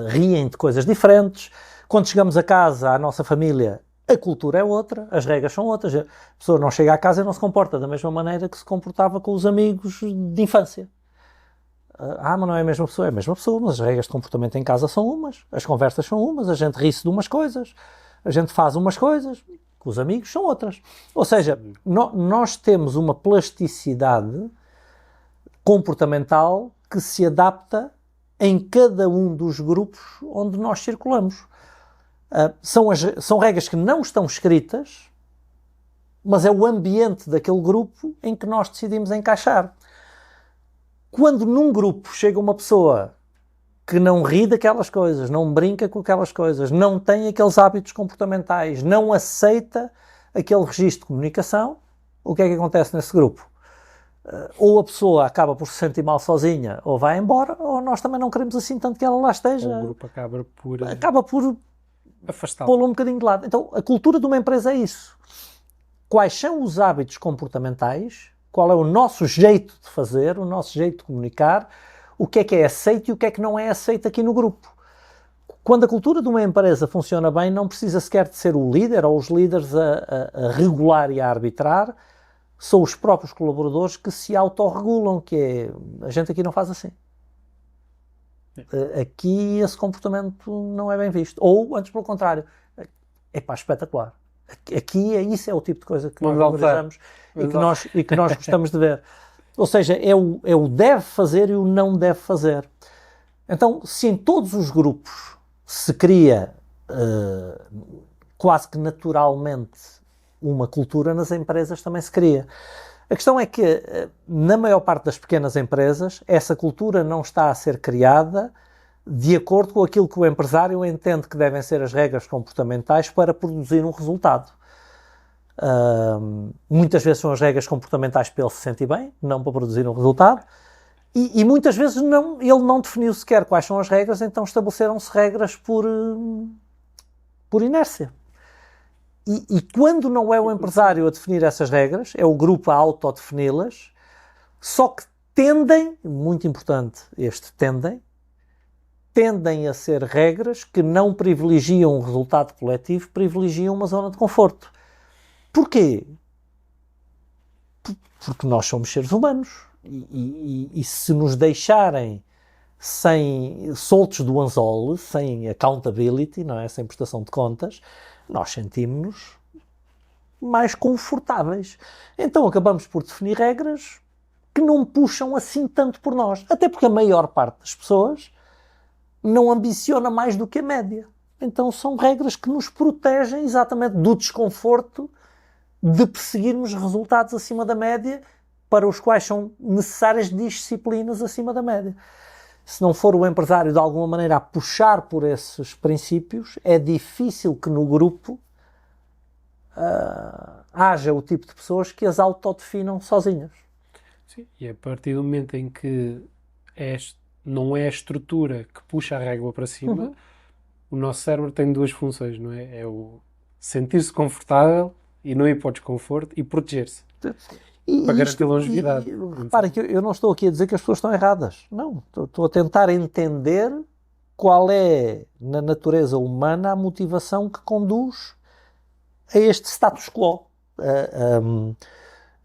riem de coisas diferentes. Quando chegamos a casa, à nossa família, a cultura é outra, as regras são outras. A pessoa não chega à casa e não se comporta da mesma maneira que se comportava com os amigos de infância. Mas não é a mesma pessoa. É a mesma pessoa, mas as regras de comportamento em casa são umas, as conversas são umas, a gente ri-se de umas coisas, a gente faz umas coisas, com os amigos são outras. Ou seja, nós temos uma plasticidade comportamental que se adapta em cada um dos grupos onde nós circulamos. São regras que não estão escritas, mas é o ambiente daquele grupo em que nós decidimos encaixar. Quando num grupo chega uma pessoa que não ri daquelas coisas, não brinca com aquelas coisas, não tem aqueles hábitos comportamentais, não aceita aquele registro de comunicação, o que é que acontece nesse grupo? Ou a pessoa acaba por se sentir mal sozinha, ou vai embora, ou nós também não queremos assim tanto que ela lá esteja. O grupo acaba por afastá-lo. Pô-lo um bocadinho de lado. Então, a cultura de uma empresa é isso. Quais são os hábitos comportamentais? Qual é o nosso jeito de fazer, o nosso jeito de comunicar? O que é aceito e o que é que não é aceito aqui no grupo? Quando a cultura de uma empresa funciona bem, não precisa sequer de ser o líder ou os líderes a regular e a arbitrar. São os próprios colaboradores que se autorregulam, que é, a gente aqui não faz assim. Aqui esse comportamento não é bem visto. Ou, antes pelo contrário, espetacular. Aqui isso é o tipo de coisa que nós valorizamos e que nós gostamos de ver. Ou seja, é o deve fazer e o não deve fazer. Então, se em todos os grupos se cria quase que naturalmente uma cultura, nas empresas também se cria. A questão é que, na maior parte das pequenas empresas, essa cultura não está a ser criada de acordo com aquilo que o empresário entende que devem ser as regras comportamentais para produzir um resultado. Muitas vezes são as regras comportamentais para ele se sentir bem, não para produzir um resultado, e muitas vezes ele não definiu sequer quais são as regras, então estabeleceram-se regras por inércia. E quando não é o empresário a definir essas regras, é o grupo a autodefini-las, só que tendem, muito importante tendem a ser regras que não privilegiam um resultado coletivo, privilegiam uma zona de conforto. Porquê? Porque nós somos seres humanos e se nos deixarem soltos do anzol, sem accountability, não é? Sem prestação de contas, nós sentimos-nos mais confortáveis. Então acabamos por definir regras que não puxam assim tanto por nós. Até porque a maior parte das pessoas não ambiciona mais do que a média. Então são regras que nos protegem exatamente do desconforto de perseguirmos resultados acima da média, para os quais são necessárias disciplinas acima da média. Se não for o empresário de alguma maneira a puxar por esses princípios, é difícil que no grupo haja o tipo de pessoas que as autodefinam sozinhas. Sim, e a partir do momento em que não é a estrutura que puxa a régua para cima, o nosso cérebro tem duas funções, não é? É o sentir-se confortável e não ir para o desconforto e proteger-se. Para garantir longevidade. Reparem que eu não estou aqui a dizer que as pessoas estão erradas. Não, estou a tentar entender qual é, na natureza humana, a motivação que conduz a este status quo.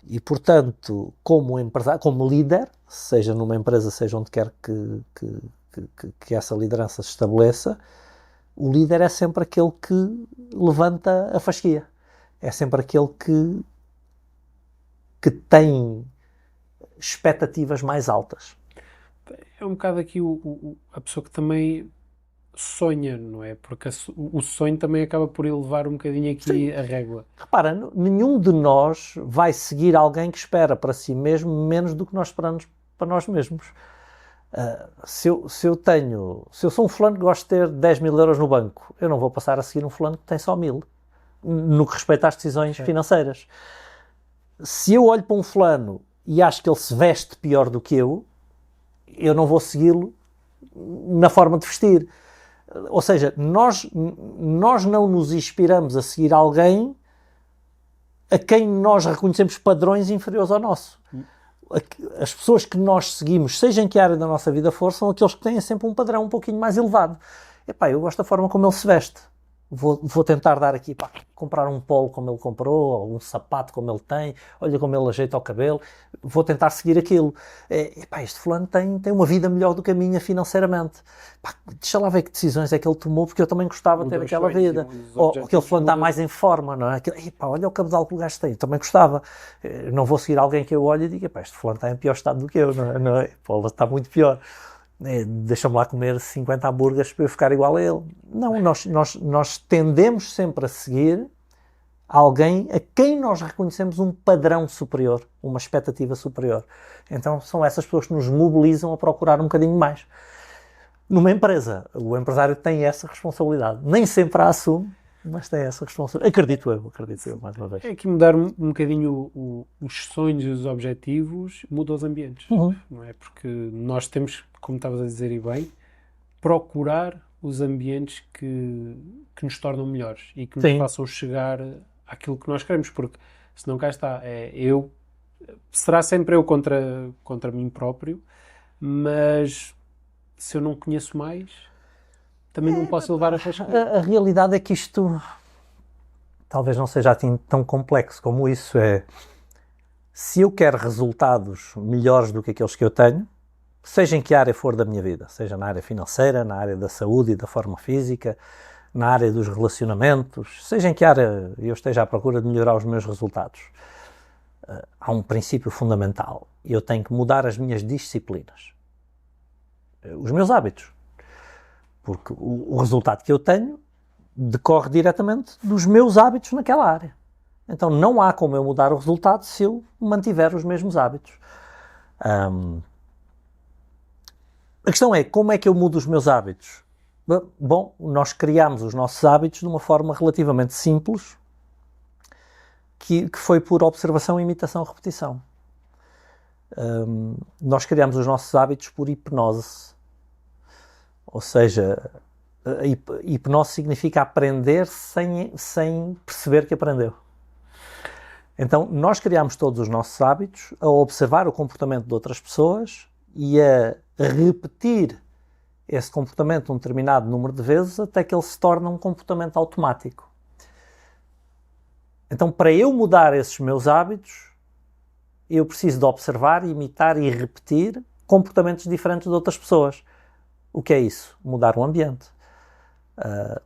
E, portanto, como empresário, como líder, seja numa empresa, seja onde quer que essa liderança se estabeleça, o líder é sempre aquele que levanta a fasquia. É sempre aquele que tem expectativas mais altas. É um bocado aqui a pessoa que também sonha, não é? Porque o sonho também acaba por elevar um bocadinho aqui a régua. Repara, nenhum de nós vai seguir alguém que espera para si mesmo menos do que nós esperamos para nós mesmos. Se eu sou um fulano que gosta de ter 10 mil euros no banco, eu não vou passar a seguir um fulano que tem só 1000. no que respeita às decisões financeiras. Se eu olho para um fulano e acho que ele se veste pior do que eu não vou segui-lo na forma de vestir. Ou seja, nós não nos inspiramos a seguir alguém a quem nós reconhecemos padrões inferiores ao nosso. As pessoas que nós seguimos, seja em que área da nossa vida for, são aqueles que têm sempre um padrão um pouquinho mais elevado. Epá, eu gosto da forma como ele se veste. Vou tentar dar aqui, comprar um polo como ele comprou, ou um sapato como ele tem, olha como ele ajeita o cabelo, vou tentar seguir aquilo. Este fulano tem uma vida melhor do que a minha financeiramente. Deixa lá ver que decisões é que ele tomou, porque eu também gostava de ter aquela vida. Ou aquele fulano está mais em forma, não é? Olha o cabedal que o gajo tem, eu também gostava. Não vou seguir alguém que eu olhe e diga, este fulano está em pior estado do que eu, não é? Pô, ele está muito pior. Deixa-me lá comer 50 hambúrgueres para eu ficar igual a ele. Não, nós tendemos sempre a seguir alguém a quem nós reconhecemos um padrão superior, uma expectativa superior. Então são essas pessoas que nos mobilizam a procurar um bocadinho mais. Numa empresa, o empresário tem essa responsabilidade. Nem sempre a assume, mas tem essa responsabilidade. Acredito eu, mais uma vez. É que mudar um bocadinho os sonhos e os objetivos muda os ambientes, não é? Porque nós temos, como estavas a dizer e bem, procurar os ambientes que nos tornam melhores e que nos façam chegar àquilo que nós queremos, porque senão cá está, será sempre eu contra mim próprio, mas se eu não conheço mais, também não posso levar a fechar. A realidade é que isto talvez não seja assim tão complexo como isso. Se eu quero resultados melhores do que aqueles que eu tenho, seja em que área for da minha vida, seja na área financeira, na área da saúde e da forma física, na área dos relacionamentos, seja em que área eu esteja à procura de melhorar os meus resultados, há um princípio fundamental. Eu tenho que mudar as minhas disciplinas, os meus hábitos. Porque o resultado que eu tenho decorre diretamente dos meus hábitos naquela área. Então não há como eu mudar o resultado se eu mantiver os mesmos hábitos. A questão é, como é que eu mudo os meus hábitos? Bom, nós criamos os nossos hábitos de uma forma relativamente simples, que foi por observação, imitação e repetição. Nós criamos os nossos hábitos por hipnose. Ou seja, hipnose significa aprender sem perceber que aprendeu. Então, nós criamos todos os nossos hábitos a observar o comportamento de outras pessoas e a repetir esse comportamento um determinado número de vezes até que ele se torne um comportamento automático. Então, para eu mudar esses meus hábitos, eu preciso de observar, imitar e repetir comportamentos diferentes de outras pessoas. O que é isso? Mudar o ambiente.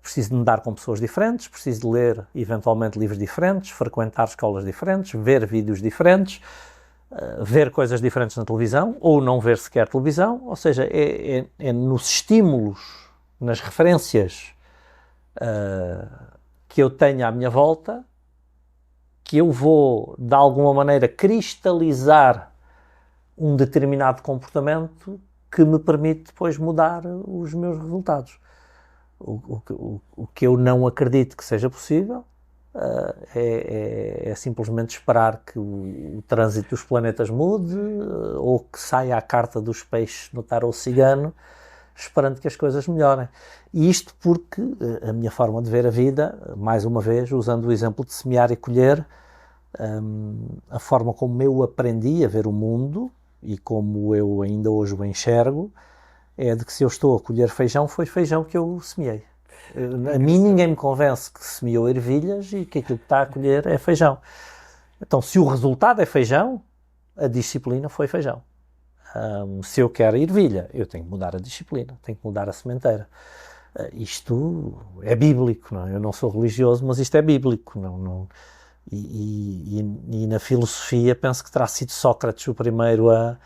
Preciso de mudar com pessoas diferentes, preciso de ler, eventualmente, livros diferentes, frequentar escolas diferentes, ver vídeos diferentes, ver coisas diferentes na televisão, ou não ver sequer televisão. Ou seja, é nos estímulos, nas referências que eu tenho à minha volta, que eu vou, de alguma maneira, cristalizar um determinado comportamento que me permite depois mudar os meus resultados. O que eu não acredito que seja possível é simplesmente esperar que o trânsito dos planetas mude ou que saia a carta dos peixes no tarot cigano, esperando que as coisas melhorem. E isto porque a minha forma de ver a vida, mais uma vez, usando o exemplo de semear e colher, a forma como eu aprendi a ver o mundo e como eu ainda hoje o enxergo, é de que se eu estou a colher feijão, foi feijão que eu semeei. A mim ninguém me convence que semeou ervilhas e que aquilo que está a colher é feijão. Então, se o resultado é feijão, a disciplina foi feijão. Se eu quero ervilha, eu tenho que mudar a disciplina, tenho que mudar a sementeira. Isto é bíblico, não é? Eu não sou religioso, mas isto é bíblico. E na filosofia penso que terá sido Sócrates o primeiro a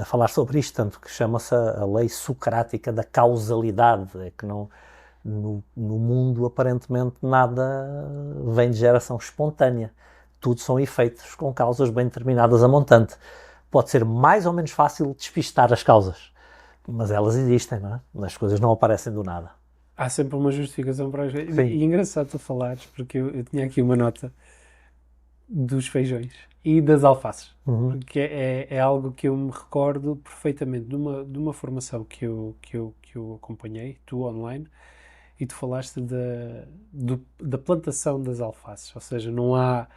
falar sobre isto, tanto que chama-se a lei socrática da causalidade, é que no mundo aparentemente nada vem de geração espontânea, tudo são efeitos com causas bem determinadas a montante. Pode ser mais ou menos fácil despistar as causas, mas elas existem, não é? As coisas não aparecem do nada. Há sempre uma justificação para as coisas. Sim. E é engraçado tu falares, porque eu tinha aqui uma nota dos feijões e das alfaces. Porque é algo que eu me recordo perfeitamente de uma formação que eu acompanhei, tu online, e tu falaste da plantação das alfaces. Ou seja, não há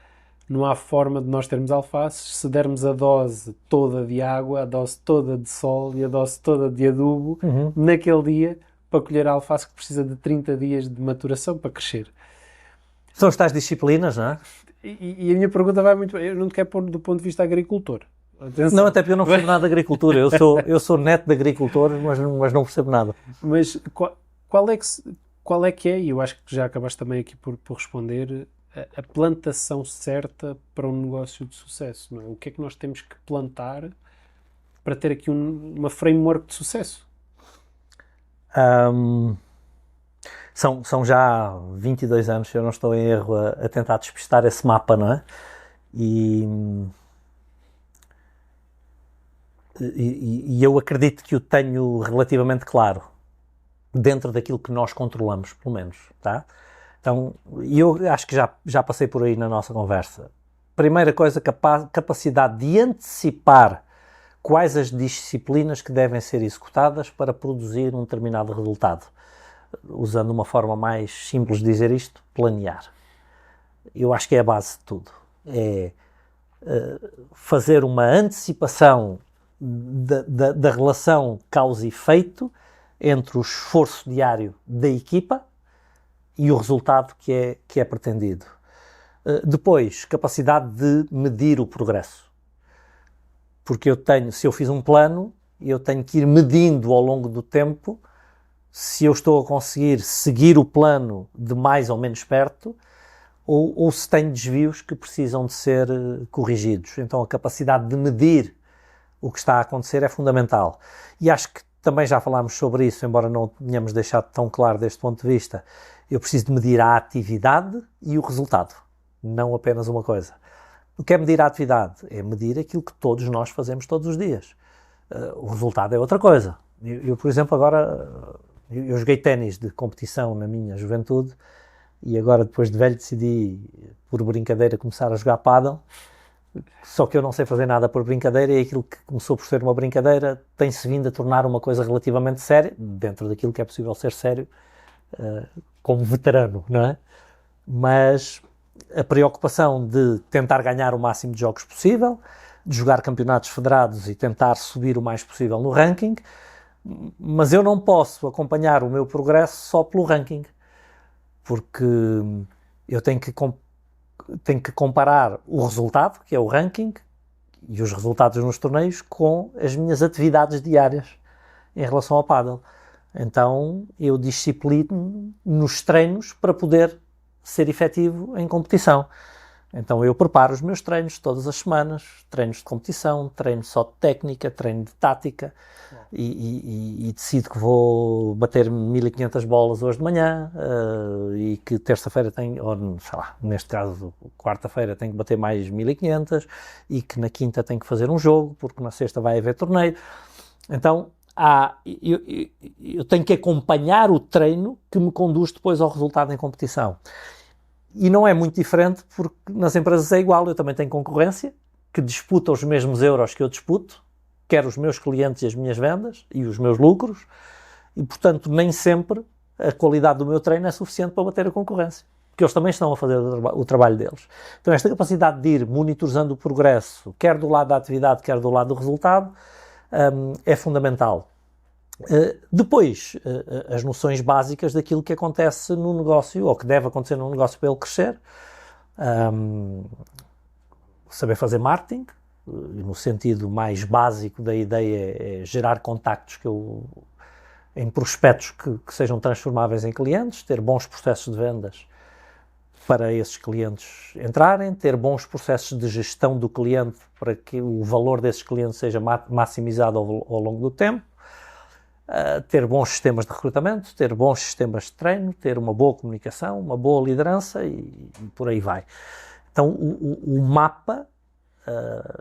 forma de nós termos alfaces se dermos a dose toda de água, a dose toda de sol e a dose toda de adubo naquele dia para colher a alface que precisa de 30 dias de maturação para crescer. São as tais disciplinas, não é? E a minha pergunta vai muito... Eu não te quero pôr do ponto de vista agricultor. Atenção. Não, até porque eu não percebo nada de agricultura. Eu sou neto de agricultor, mas não percebo nada. Mas qual é que é, e eu acho que já acabaste também aqui por responder, a plantação certa para um negócio de sucesso, não é? O que é que nós temos que plantar para ter aqui uma framework de sucesso? São já 22 anos, se eu não estou em erro, a tentar despistar esse mapa, não é? E eu acredito que o tenho relativamente claro, dentro daquilo que nós controlamos, pelo menos, tá? Então, eu acho que já passei por aí na nossa conversa. Primeira coisa, capacidade de antecipar quais as disciplinas que devem ser executadas para produzir um determinado resultado. Usando uma forma mais simples de dizer isto, planear. Eu acho que é a base de tudo. É fazer uma antecipação da relação causa e efeito entre o esforço diário da equipa e o resultado que é pretendido. Depois, capacidade de medir o progresso. Porque se eu fiz um plano, eu tenho que ir medindo ao longo do tempo se eu estou a conseguir seguir o plano de mais ou menos perto ou se tenho desvios que precisam de ser corrigidos. Então a capacidade de medir o que está a acontecer é fundamental. E acho que também já falámos sobre isso, embora não tenhamos deixado tão claro deste ponto de vista. Eu preciso de medir a atividade e o resultado, não apenas uma coisa. O que é medir a atividade? É medir aquilo que todos nós fazemos todos os dias. O resultado é outra coisa. Eu, por exemplo, agora... Eu joguei ténis de competição na minha juventude e agora, depois de velho, decidi, por brincadeira, começar a jogar pádel. Só que eu não sei fazer nada por brincadeira e aquilo que começou por ser uma brincadeira tem-se vindo a tornar uma coisa relativamente séria, dentro daquilo que é possível ser sério, como veterano, não é? Mas a preocupação de tentar ganhar o máximo de jogos possível, de jogar campeonatos federados e tentar subir o mais possível no ranking, mas eu não posso acompanhar o meu progresso só pelo ranking, porque eu tenho que comparar o resultado, que é o ranking, e os resultados nos torneios, com as minhas atividades diárias em relação ao pádel. Então eu disciplino nos treinos para poder ser efetivo em competição. Então eu preparo os meus treinos todas as semanas, treinos de competição, treino só de técnica, treino de tática, e decido que vou bater 1500 bolas hoje de manhã, e que terça-feira tenho, ou sei lá, neste caso quarta-feira tenho que bater mais 1500, e que na quinta tenho que fazer um jogo, porque na sexta vai haver torneio. Então eu tenho que acompanhar o treino que me conduz depois ao resultado em competição. E não é muito diferente, porque nas empresas é igual. Eu também tenho concorrência que disputa os mesmos euros que eu disputo, quer os meus clientes e as minhas vendas e os meus lucros, e portanto nem sempre a qualidade do meu treino é suficiente para bater a concorrência, porque eles também estão a fazer o trabalho deles. Então esta capacidade de ir monitorizando o progresso, quer do lado da atividade, quer do lado do resultado, é fundamental. Depois, as noções básicas daquilo que acontece no negócio, ou que deve acontecer no negócio para ele crescer. Saber fazer marketing, no sentido mais básico da ideia é gerar contactos em prospectos que sejam transformáveis em clientes, ter bons processos de vendas para esses clientes entrarem, ter bons processos de gestão do cliente para que o valor desses clientes seja maximizado ao longo do tempo, ter bons sistemas de recrutamento, ter bons sistemas de treino, ter uma boa comunicação, uma boa liderança e por aí vai. Então o mapa,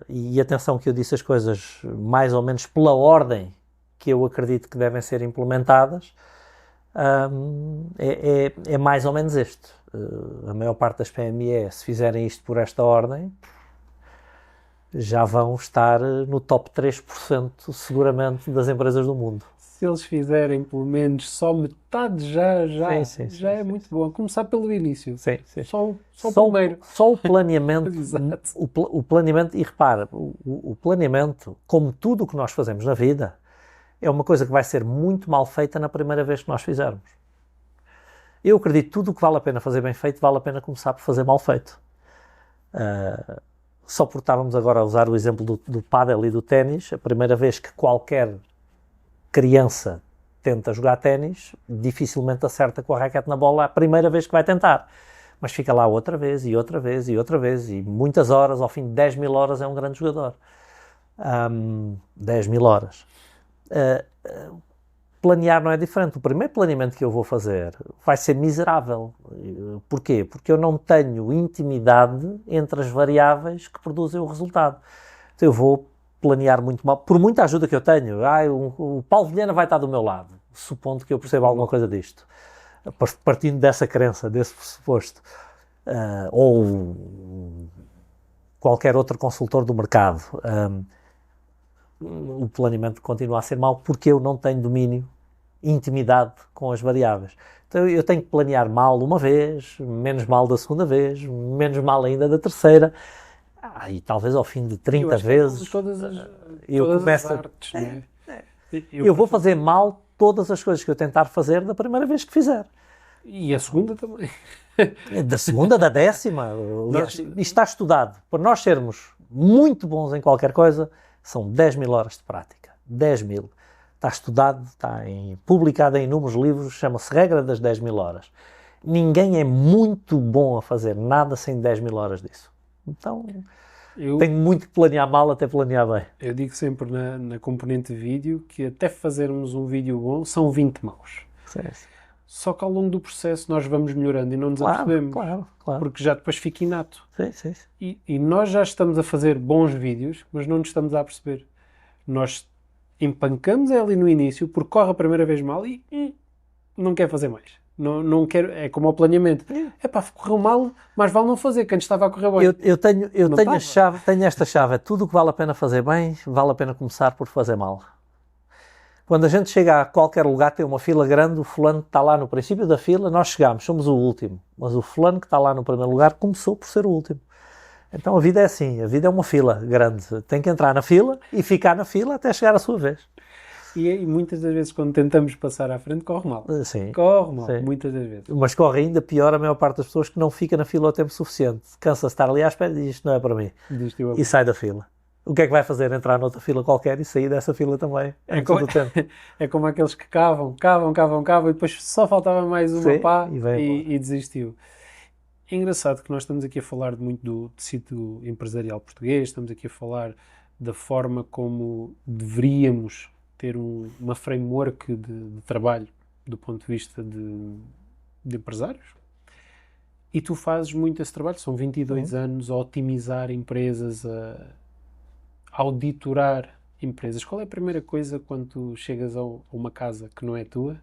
e atenção que eu disse as coisas mais ou menos pela ordem que eu acredito que devem ser implementadas, é mais ou menos este. A maior parte das PME, se fizerem isto por esta ordem, já vão estar no top 3% seguramente das empresas do mundo. Se eles fizerem pelo menos só metade, já é muito bom. Começar pelo início. Sim. Só o primeiro. Só o planeamento. Exato. o planeamento, e repara, o planeamento, como tudo o que nós fazemos na vida, é uma coisa que vai ser muito mal feita na primeira vez que nós fizermos. Eu acredito que tudo o que vale a pena fazer bem feito, vale a pena começar por fazer mal feito. Só porque estávamos agora a usar o exemplo do pádel e do ténis, a primeira vez que qualquer criança tenta jogar ténis, dificilmente acerta com a raquete na bola a primeira vez que vai tentar. Mas fica lá outra vez, e outra vez, e outra vez, e muitas horas, ao fim de 10 mil horas é um grande jogador. 10 mil horas. Planear não é diferente. O primeiro planeamento que eu vou fazer vai ser miserável. Porquê? Porque eu não tenho intimidade entre as variáveis que produzem o resultado. Então eu vou planear muito mal, por muita ajuda que eu tenho. O Paulo Vilhena vai estar do meu lado, supondo que eu perceba alguma coisa disto. Partindo dessa crença, desse pressuposto. Ou qualquer outro consultor do mercado. O planeamento continua a ser mau porque eu não tenho domínio, intimidade com as variáveis. Então eu tenho que planear mal uma vez, menos mal da segunda vez, menos mal ainda da terceira, e talvez ao fim de 30 vezes eu começo artes, não é? Eu vou fazer mal todas as coisas que eu tentar fazer da primeira vez que fizer. E a segunda também. Da segunda, da décima. Aliás, isto está estudado. Para nós sermos muito bons em qualquer coisa, são 10 mil horas de prática. 10 mil. Está estudado, está publicado em inúmeros livros, chama-se Regra das 10 mil horas. Ninguém é muito bom a fazer nada sem 10 mil horas disso. Então, tenho muito que planear mal até planear bem. Eu digo sempre na componente vídeo que até fazermos um vídeo bom são 20 maus. Sim. Só que ao longo do processo nós vamos melhorando e não nos apercebemos. Claro. Porque já depois fica inato. Sim. E nós já estamos a fazer bons vídeos, mas não nos estamos a perceber. Nós empancamos ali no início, porque corre a primeira vez mal e não quer fazer mais. Não quero, é como ao planeamento. Correu mal, mas vale não fazer, que antes estava a correr bem. Eu tenho a chave, tenho esta chave. Tudo o que vale a pena fazer bem, vale a pena começar por fazer mal. Quando a gente chega a qualquer lugar, tem uma fila grande, o fulano que está lá no princípio da fila, nós chegamos, somos o último. Mas o fulano que está lá no primeiro lugar começou por ser o último. Então a vida é assim, a vida é uma fila grande. Tem que entrar na fila e ficar na fila até chegar à sua vez. E muitas das vezes quando tentamos passar à frente, corre mal. Sim. Corre mal, Sim. muitas das vezes. Mas corre ainda pior a maior parte das pessoas que não fica na fila o tempo suficiente. Cansa-se de estar ali à espera e diz isto não é para mim. E sai da fila. O que é que vai fazer? Entrar noutra fila qualquer e sair dessa fila também. É como aqueles que cavam e depois só faltava mais uma pá e desistiu. É engraçado que nós estamos aqui a falar muito do tecido empresarial português, estamos aqui a falar da forma como deveríamos ter uma framework de trabalho do ponto de vista de empresários. E tu fazes muito esse trabalho, são 22 anos a otimizar empresas, a auditorar empresas. Qual é a primeira coisa quando tu chegas a uma casa que não é tua?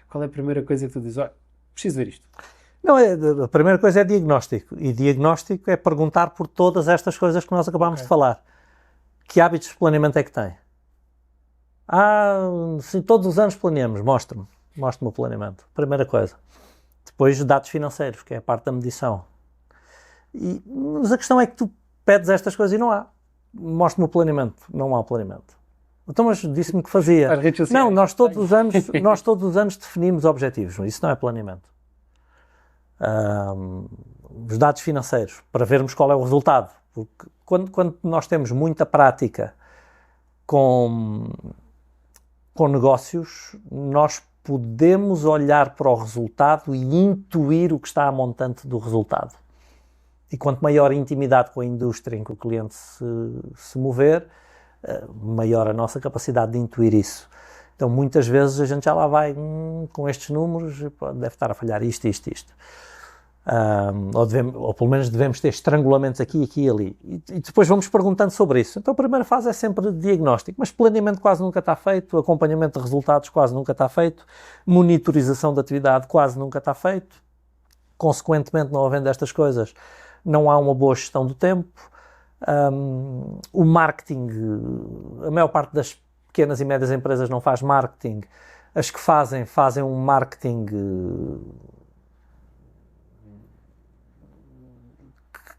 Qual é a primeira coisa que tu dizes? Preciso ver isto. Não, a primeira coisa é diagnóstico. E diagnóstico é perguntar por todas estas coisas que nós acabámos de falar. Que hábitos de planeamento é que tem? Sim, todos os anos planeamos. Mostre-me o planeamento. Primeira coisa. Depois, dados financeiros, que é a parte da medição. Mas a questão é que tu pedes estas coisas e não há. Mostre-me o planeamento. Não há planeamento. Então, mas disse-me que fazia. Não, nós todos os anos definimos objetivos. Isso não é planeamento. Os dados financeiros, para vermos qual é o resultado. Porque quando nós temos muita prática com negócios, nós podemos olhar para o resultado e intuir o que está a montante do resultado. E quanto maior a intimidade com a indústria em que o cliente se mover, maior a nossa capacidade de intuir isso. Então, muitas vezes a gente já lá vai com estes números, deve estar a falhar isto. Ou pelo menos devemos ter estrangulamentos aqui, aqui e ali. E depois vamos perguntando sobre isso. Então a primeira fase é sempre diagnóstico, mas planeamento quase nunca está feito, acompanhamento de resultados quase nunca está feito, monitorização da atividade quase nunca está feito. Consequentemente, não havendo estas coisas, não há uma boa gestão do tempo. O marketing, a maior parte das pequenas e médias empresas não faz marketing. As que fazem um marketing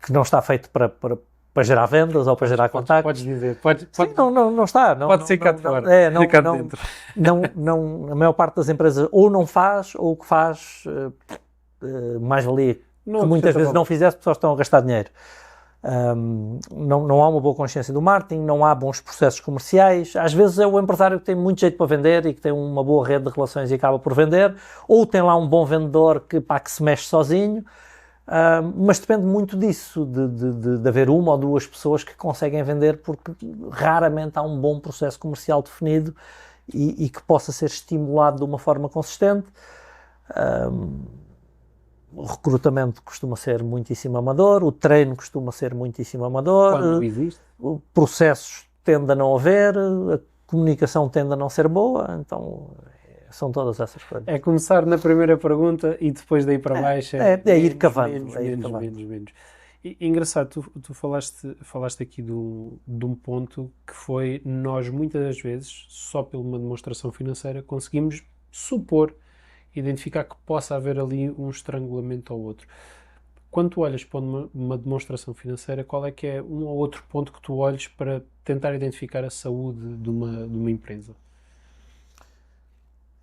que não está feito para gerar vendas ou para gerar contactos. Podes dizer. Sim, não está. Pode ser cá de fora. A maior parte das empresas ou não faz, ou o que faz, mais valia que muitas vezes não fizesse, porque só estão a gastar dinheiro. Não há uma boa consciência do marketing, não há bons processos comerciais. Às vezes é o empresário que tem muito jeito para vender e que tem uma boa rede de relações e acaba por vender, ou tem lá um bom vendedor que se mexe sozinho. Mas depende muito disso, de haver uma ou duas pessoas que conseguem vender, porque raramente há um bom processo comercial definido e que possa ser estimulado de uma forma consistente. O recrutamento costuma ser muitíssimo amador, o treino costuma ser muitíssimo amador. Quando existe? Processos tende a não haver, a comunicação tende a não ser boa, então são todas essas coisas. É começar na primeira pergunta e depois daí para baixo é ir cavando. Menos. E, engraçado, tu falaste aqui de um ponto que foi: nós muitas das vezes, só por uma demonstração financeira, conseguimos supor, identificar que possa haver ali um estrangulamento ao outro. Quando tu olhas para uma demonstração financeira, qual é que é um ou outro ponto que tu olhes para tentar identificar a saúde de uma empresa?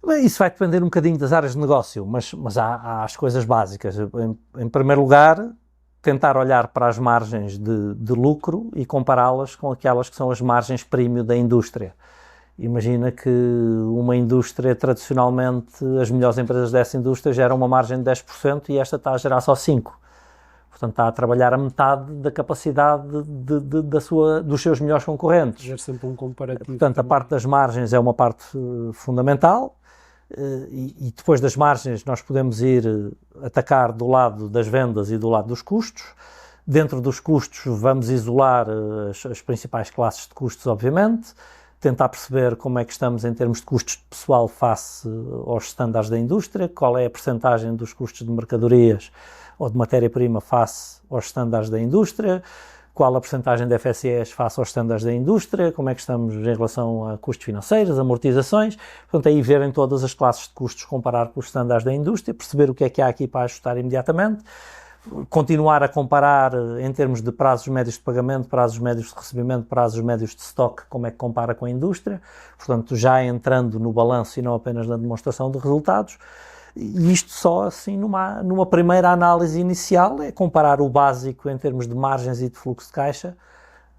Bem, isso vai depender um bocadinho das áreas de negócio, mas há as coisas básicas. Em primeiro lugar, tentar olhar para as margens de lucro e compará-las com aquelas que são as margens premium da indústria. Imagina que uma indústria, tradicionalmente, as melhores empresas dessa indústria geram uma margem de 10% e esta está a gerar só 5%. Portanto, está a trabalhar a metade da capacidade dos seus melhores concorrentes. Gera sempre um comparativo. Portanto, a parte das margens é uma parte fundamental. E depois das margens nós podemos ir atacar do lado das vendas e do lado dos custos. Dentro dos custos vamos isolar as principais classes de custos, obviamente, tentar perceber como é que estamos em termos de custos de pessoal face aos estándares da indústria, qual é a percentagem dos custos de mercadorias ou de matéria-prima face aos estándares da indústria, qual a percentagem de FSEs face aos estándares da indústria, como é que estamos em relação a custos financeiros, amortizações. Portanto, aí verem todas as classes de custos, comparar com os estándares da indústria, perceber o que é que há aqui para ajustar imediatamente, continuar a comparar em termos de prazos médios de pagamento, prazos médios de recebimento, prazos médios de stock, como é que compara com a indústria, portanto já entrando no balanço e não apenas na demonstração de resultados. E isto só assim numa primeira análise inicial é comparar o básico em termos de margens e de fluxo de caixa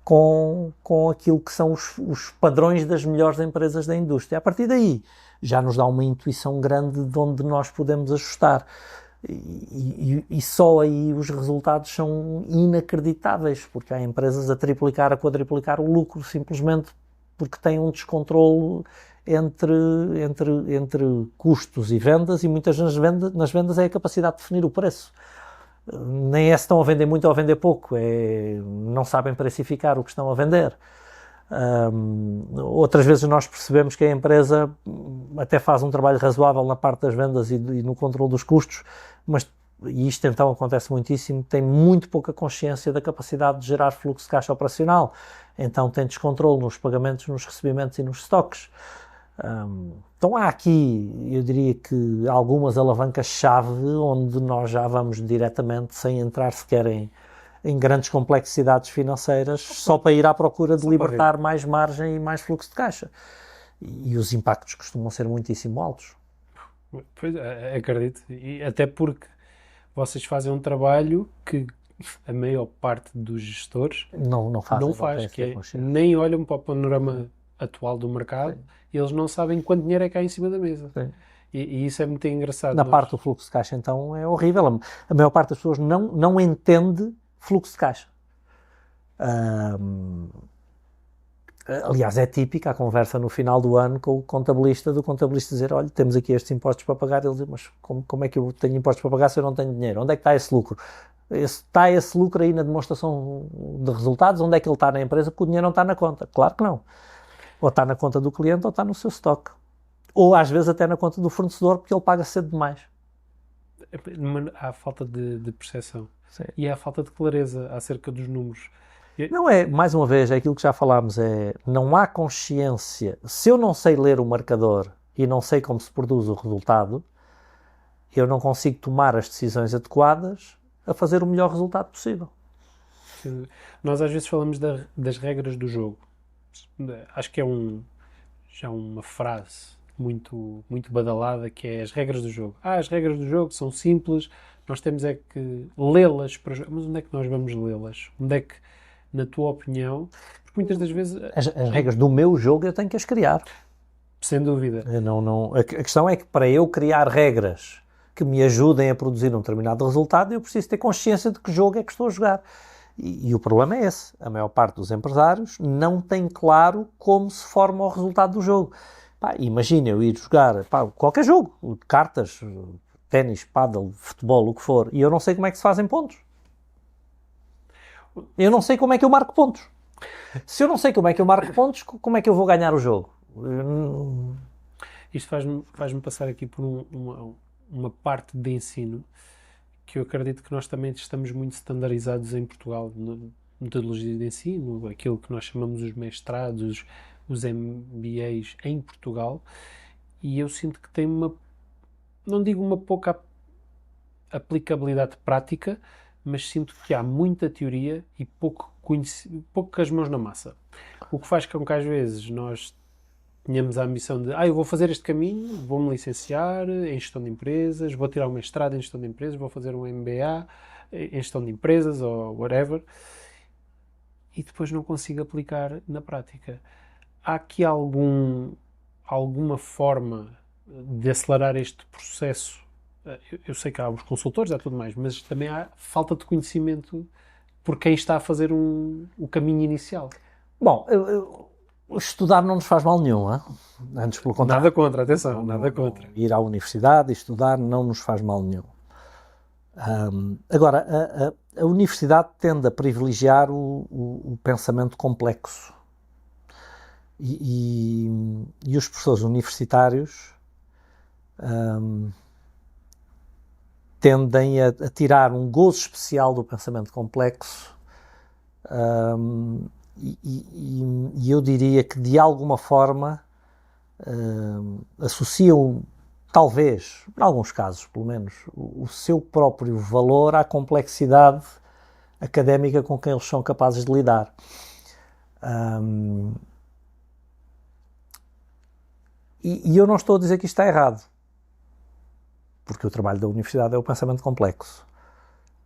com aquilo que são os padrões das melhores empresas da indústria. A partir daí já nos dá uma intuição grande de onde nós podemos ajustar. E só aí os resultados são inacreditáveis, porque há empresas a triplicar, a quadriplicar o lucro simplesmente porque têm um descontrolo entre custos e vendas, e muitas nas vendas é a capacidade de definir o preço. Nem é se estão a vender muito ou a vender pouco, não sabem precificar o que estão a vender. Outras vezes nós percebemos que a empresa até faz um trabalho razoável na parte das vendas e no controle dos custos, e isto então acontece muitíssimo, tem muito pouca consciência da capacidade de gerar fluxo de caixa operacional, então tem descontrole nos pagamentos, nos recebimentos e nos estoques. Então há aqui, eu diria que algumas alavancas-chave onde nós já vamos diretamente, sem entrar sequer em grandes complexidades financeiras, só para ir à procura de libertar mais margem e mais fluxo de caixa. E os impactos costumam ser muitíssimo altos. Pois, acredito. E até porque vocês fazem um trabalho que a maior parte dos gestores não faz, que nem olham para o panorama atual do mercado. Sim. E eles não sabem quanto dinheiro é que há em cima da mesa. E isso é muito engraçado. Na parte do fluxo de caixa, então, é horrível. A maior parte das pessoas não entende fluxo de caixa. Aliás, é típica a conversa no final do ano com o contabilista, do contabilista dizer, olha, temos aqui estes impostos para pagar. Ele diz, mas como é que eu tenho impostos para pagar se eu não tenho dinheiro? Onde é que está esse lucro? Está esse lucro aí na demonstração de resultados? Onde é que ele está na empresa? Porque o dinheiro não está na conta. Claro que não. Ou está na conta do cliente ou está no seu estoque. Ou às vezes até na conta do fornecedor, porque ele paga cedo demais. Há falta de percepção. Sim. E há falta de clareza acerca dos números. Não é, mais uma vez, é aquilo que já falámos, não há consciência. Se eu não sei ler o marcador e não sei como se produz o resultado, eu não consigo tomar as decisões adequadas a fazer o melhor resultado possível. Nós às vezes falamos das regras do jogo. Acho que é já uma frase muito, muito badalada, que é as regras do jogo. As regras do jogo são simples, nós temos é que lê-las para jogar. Mas onde é que nós vamos lê-las? Onde é que, na tua opinião, porque muitas das vezes... As regras do meu jogo eu tenho que as criar. Sem dúvida. A questão é que para eu criar regras que me ajudem a produzir um determinado resultado, eu preciso ter consciência de que jogo é que estou a jogar. E o problema é esse. A maior parte dos empresários não tem claro como se forma o resultado do jogo. Imagina eu ir jogar qualquer jogo, cartas, ténis, pádel, futebol, o que for, e eu não sei como é que se fazem pontos. Eu não sei como é que eu marco pontos. Se eu não sei como é que eu marco pontos, como é que eu vou ganhar o jogo? Isto faz-me passar aqui por uma parte de ensino que eu acredito que nós também estamos muito standardizados em Portugal, na metodologia de ensino, aquilo que nós chamamos os mestrados, os MBAs em Portugal, e eu sinto que tem não digo uma pouca aplicabilidade prática, mas sinto que há muita teoria e poucas mãos na massa. O que faz com que às vezes nós tenhamos a ambição de eu vou fazer este caminho, vou-me licenciar em gestão de empresas, vou tirar um mestrado em gestão de empresas, vou fazer um MBA em gestão de empresas ou whatever, e depois não consigo aplicar na prática. Há aqui alguma forma de acelerar este processo? Eu sei que há os consultores, há tudo mais, mas também há falta de conhecimento por quem está a fazer o caminho inicial. Bom, estudar não nos faz mal nenhum, hein? Antes pelo contrário. Nada contra, atenção, nada contra. Ir à universidade e estudar não nos faz mal nenhum. Agora, a universidade tende a privilegiar o pensamento complexo. E os professores universitários tendem a tirar um gozo especial do pensamento complexo, e eu diria que de alguma forma associam, talvez, em alguns casos pelo menos, o seu próprio valor à complexidade académica com quem eles são capazes de lidar. E eu não estou a dizer que isto está errado, porque o trabalho da universidade é o pensamento complexo.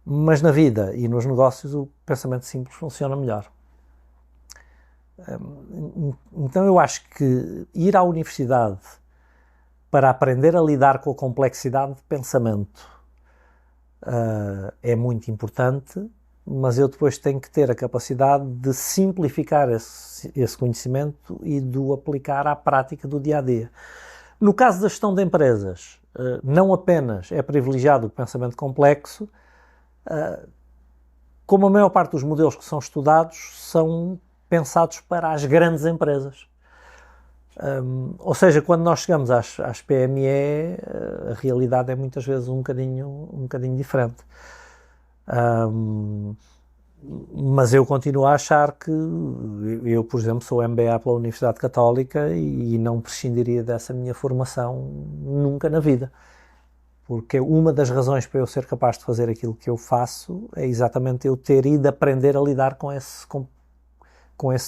Mas na vida e nos negócios o pensamento simples funciona melhor. Então eu acho que ir à universidade para aprender a lidar com a complexidade de pensamento é muito importante, mas eu depois tenho que ter a capacidade de simplificar esse conhecimento e de o aplicar à prática do dia-a-dia. No caso da gestão de empresas, não apenas é privilegiado o pensamento complexo, como a maior parte dos modelos que são estudados são pensados para as grandes empresas. Ou seja, quando nós chegamos às PME, a realidade é muitas vezes um bocadinho diferente. Mas eu continuo a achar que eu, por exemplo, sou MBA pela Universidade Católica e não prescindiria dessa minha formação nunca na vida. Porque uma das razões para eu ser capaz de fazer aquilo que eu faço é exatamente eu ter ido aprender a lidar com esse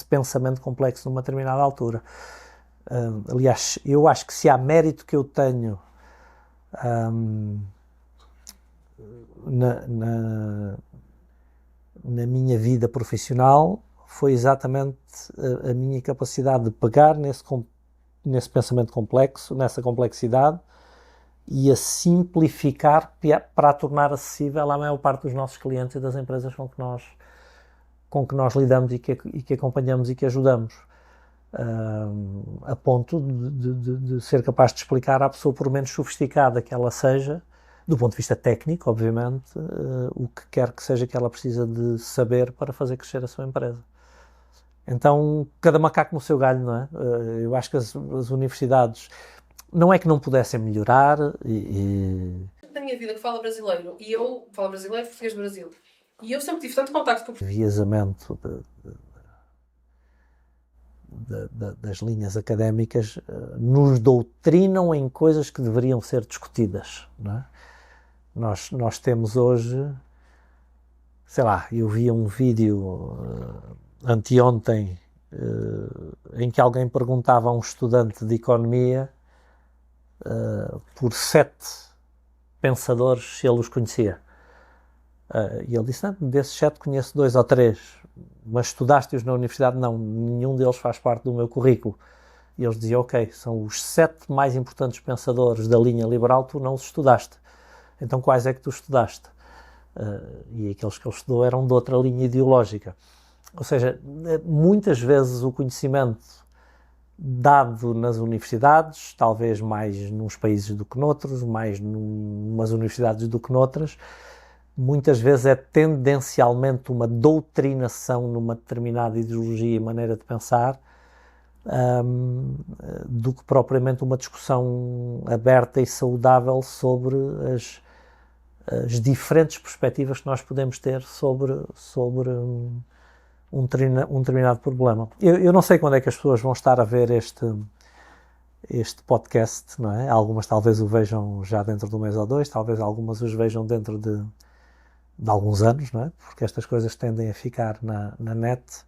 pensamento complexo numa determinada altura. Aliás, eu acho que se há mérito que eu tenho na minha vida profissional foi exatamente a minha capacidade de pegar nesse pensamento complexo, nessa complexidade, e a simplificar para a tornar acessível à maior parte dos nossos clientes e das empresas com que nós lidamos e que acompanhamos e que ajudamos. a ponto de ser capaz de explicar à pessoa, por menos sofisticada que ela seja, do ponto de vista técnico, obviamente, o que quer que seja que ela precisa de saber para fazer crescer a sua empresa. Então, cada macaco no seu galho, não é? Eu acho que as universidades não é que não pudessem melhorar Da minha vida que fala brasileiro, e eu falo brasileiro, português do Brasil, e eu sempre tive tanto contacto com o enviesamento das linhas académicas nos doutrinam em coisas que deveriam ser discutidas, não é? Nós temos hoje, sei lá, eu vi um vídeo anteontem em que alguém perguntava a um estudante de economia por 7 pensadores se ele os conhecia. E ele disse, não, desses 7 conheço 2 ou 3, mas estudaste-os na universidade? Não, nenhum deles faz parte do meu currículo. E eles diziam, ok, são os 7 mais importantes pensadores da linha liberal, tu não os estudaste. Então quais é que tu estudaste? E aqueles que ele estudou eram de outra linha ideológica. Ou seja, muitas vezes o conhecimento dado nas universidades, talvez mais nos países do que noutros, mais numas universidades do que noutras, muitas vezes é tendencialmente uma doutrinação numa determinada ideologia e maneira de pensar, do que propriamente uma discussão aberta e saudável sobre as diferentes perspectivas que nós podemos ter sobre um determinado problema. Eu não sei quando é que as pessoas vão estar a ver este podcast, não é? Algumas talvez o vejam já dentro de um mês ou 2, talvez algumas os vejam dentro de alguns anos, não é? Porque estas coisas tendem a ficar na net.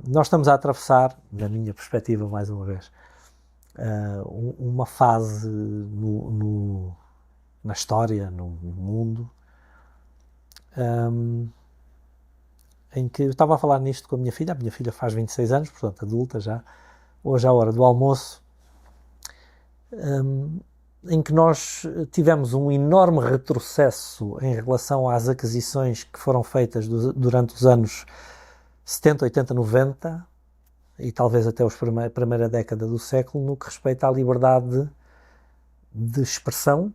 Nós estamos a atravessar, na minha perspectiva mais uma vez, uma fase na história, no mundo, em que eu estava a falar nisto com a minha filha faz 26 anos, portanto adulta já, hoje à hora do almoço, em que nós tivemos um enorme retrocesso em relação às aquisições que foram feitas durante os anos 70, 80, 90 e talvez até a primeira década do século, no que respeita à liberdade de expressão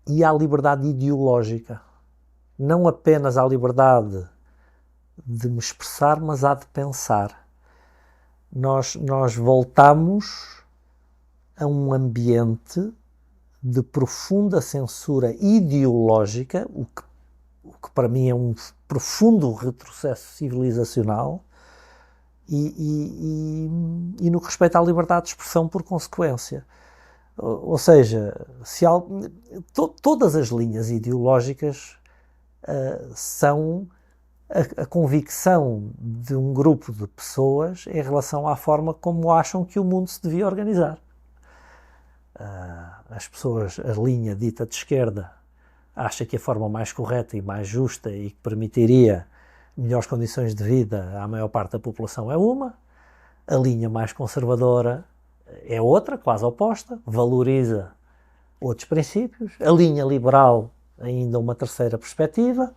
e à liberdade ideológica. Não apenas à liberdade de me expressar, mas à de pensar. Nós voltamos a um ambiente de profunda censura ideológica, o que para mim é um profundo retrocesso civilizacional, e no que respeita à liberdade de expressão por consequência. Ou seja, todas as linhas ideológicas são a convicção de um grupo de pessoas em relação à forma como acham que o mundo se devia organizar. As pessoas, a linha dita de esquerda, acha que a forma mais correta e mais justa e que permitiria melhores condições de vida à maior parte da população é uma. A linha mais conservadora é outra, quase oposta, valoriza outros princípios. A linha liberal, ainda uma terceira perspectiva.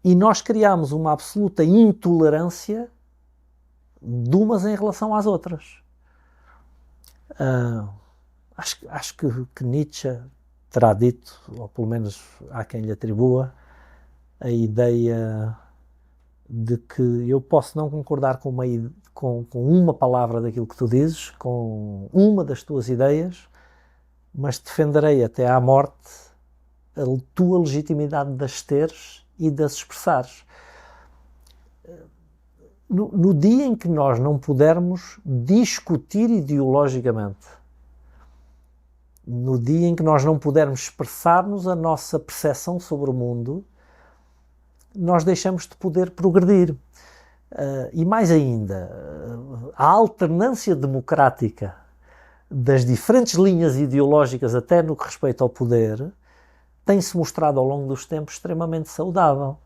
E nós criamos uma absoluta intolerância de umas em relação às outras. Acho que Nietzsche terá dito, ou pelo menos há quem lhe atribua, a ideia de que eu posso não concordar com uma palavra daquilo que tu dizes, com uma das tuas ideias, mas defenderei até à morte a tua legitimidade de as teres e de as expressares. No dia em que nós não pudermos discutir ideologicamente, no dia em que nós não pudermos expressar-nos a nossa percepção sobre o mundo, nós deixamos de poder progredir. E mais ainda, a alternância democrática das diferentes linhas ideológicas, até no que respeita ao poder, tem-se mostrado ao longo dos tempos extremamente saudável.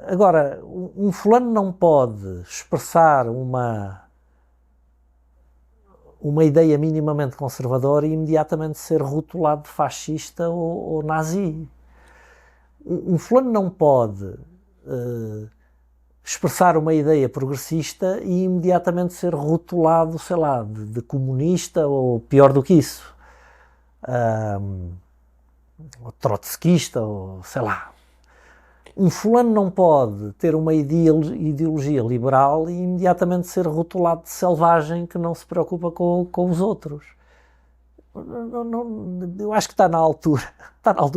Agora, um fulano não pode expressar uma ideia minimamente conservadora e imediatamente ser rotulado de fascista ou nazi. Um fulano não pode expressar uma ideia progressista e imediatamente ser rotulado, sei lá, de comunista ou pior do que isso, ou trotskista, ou sei lá. Um fulano não pode ter uma ideologia liberal e imediatamente ser rotulado de selvagem que não se preocupa com os outros. Eu acho que está na altura,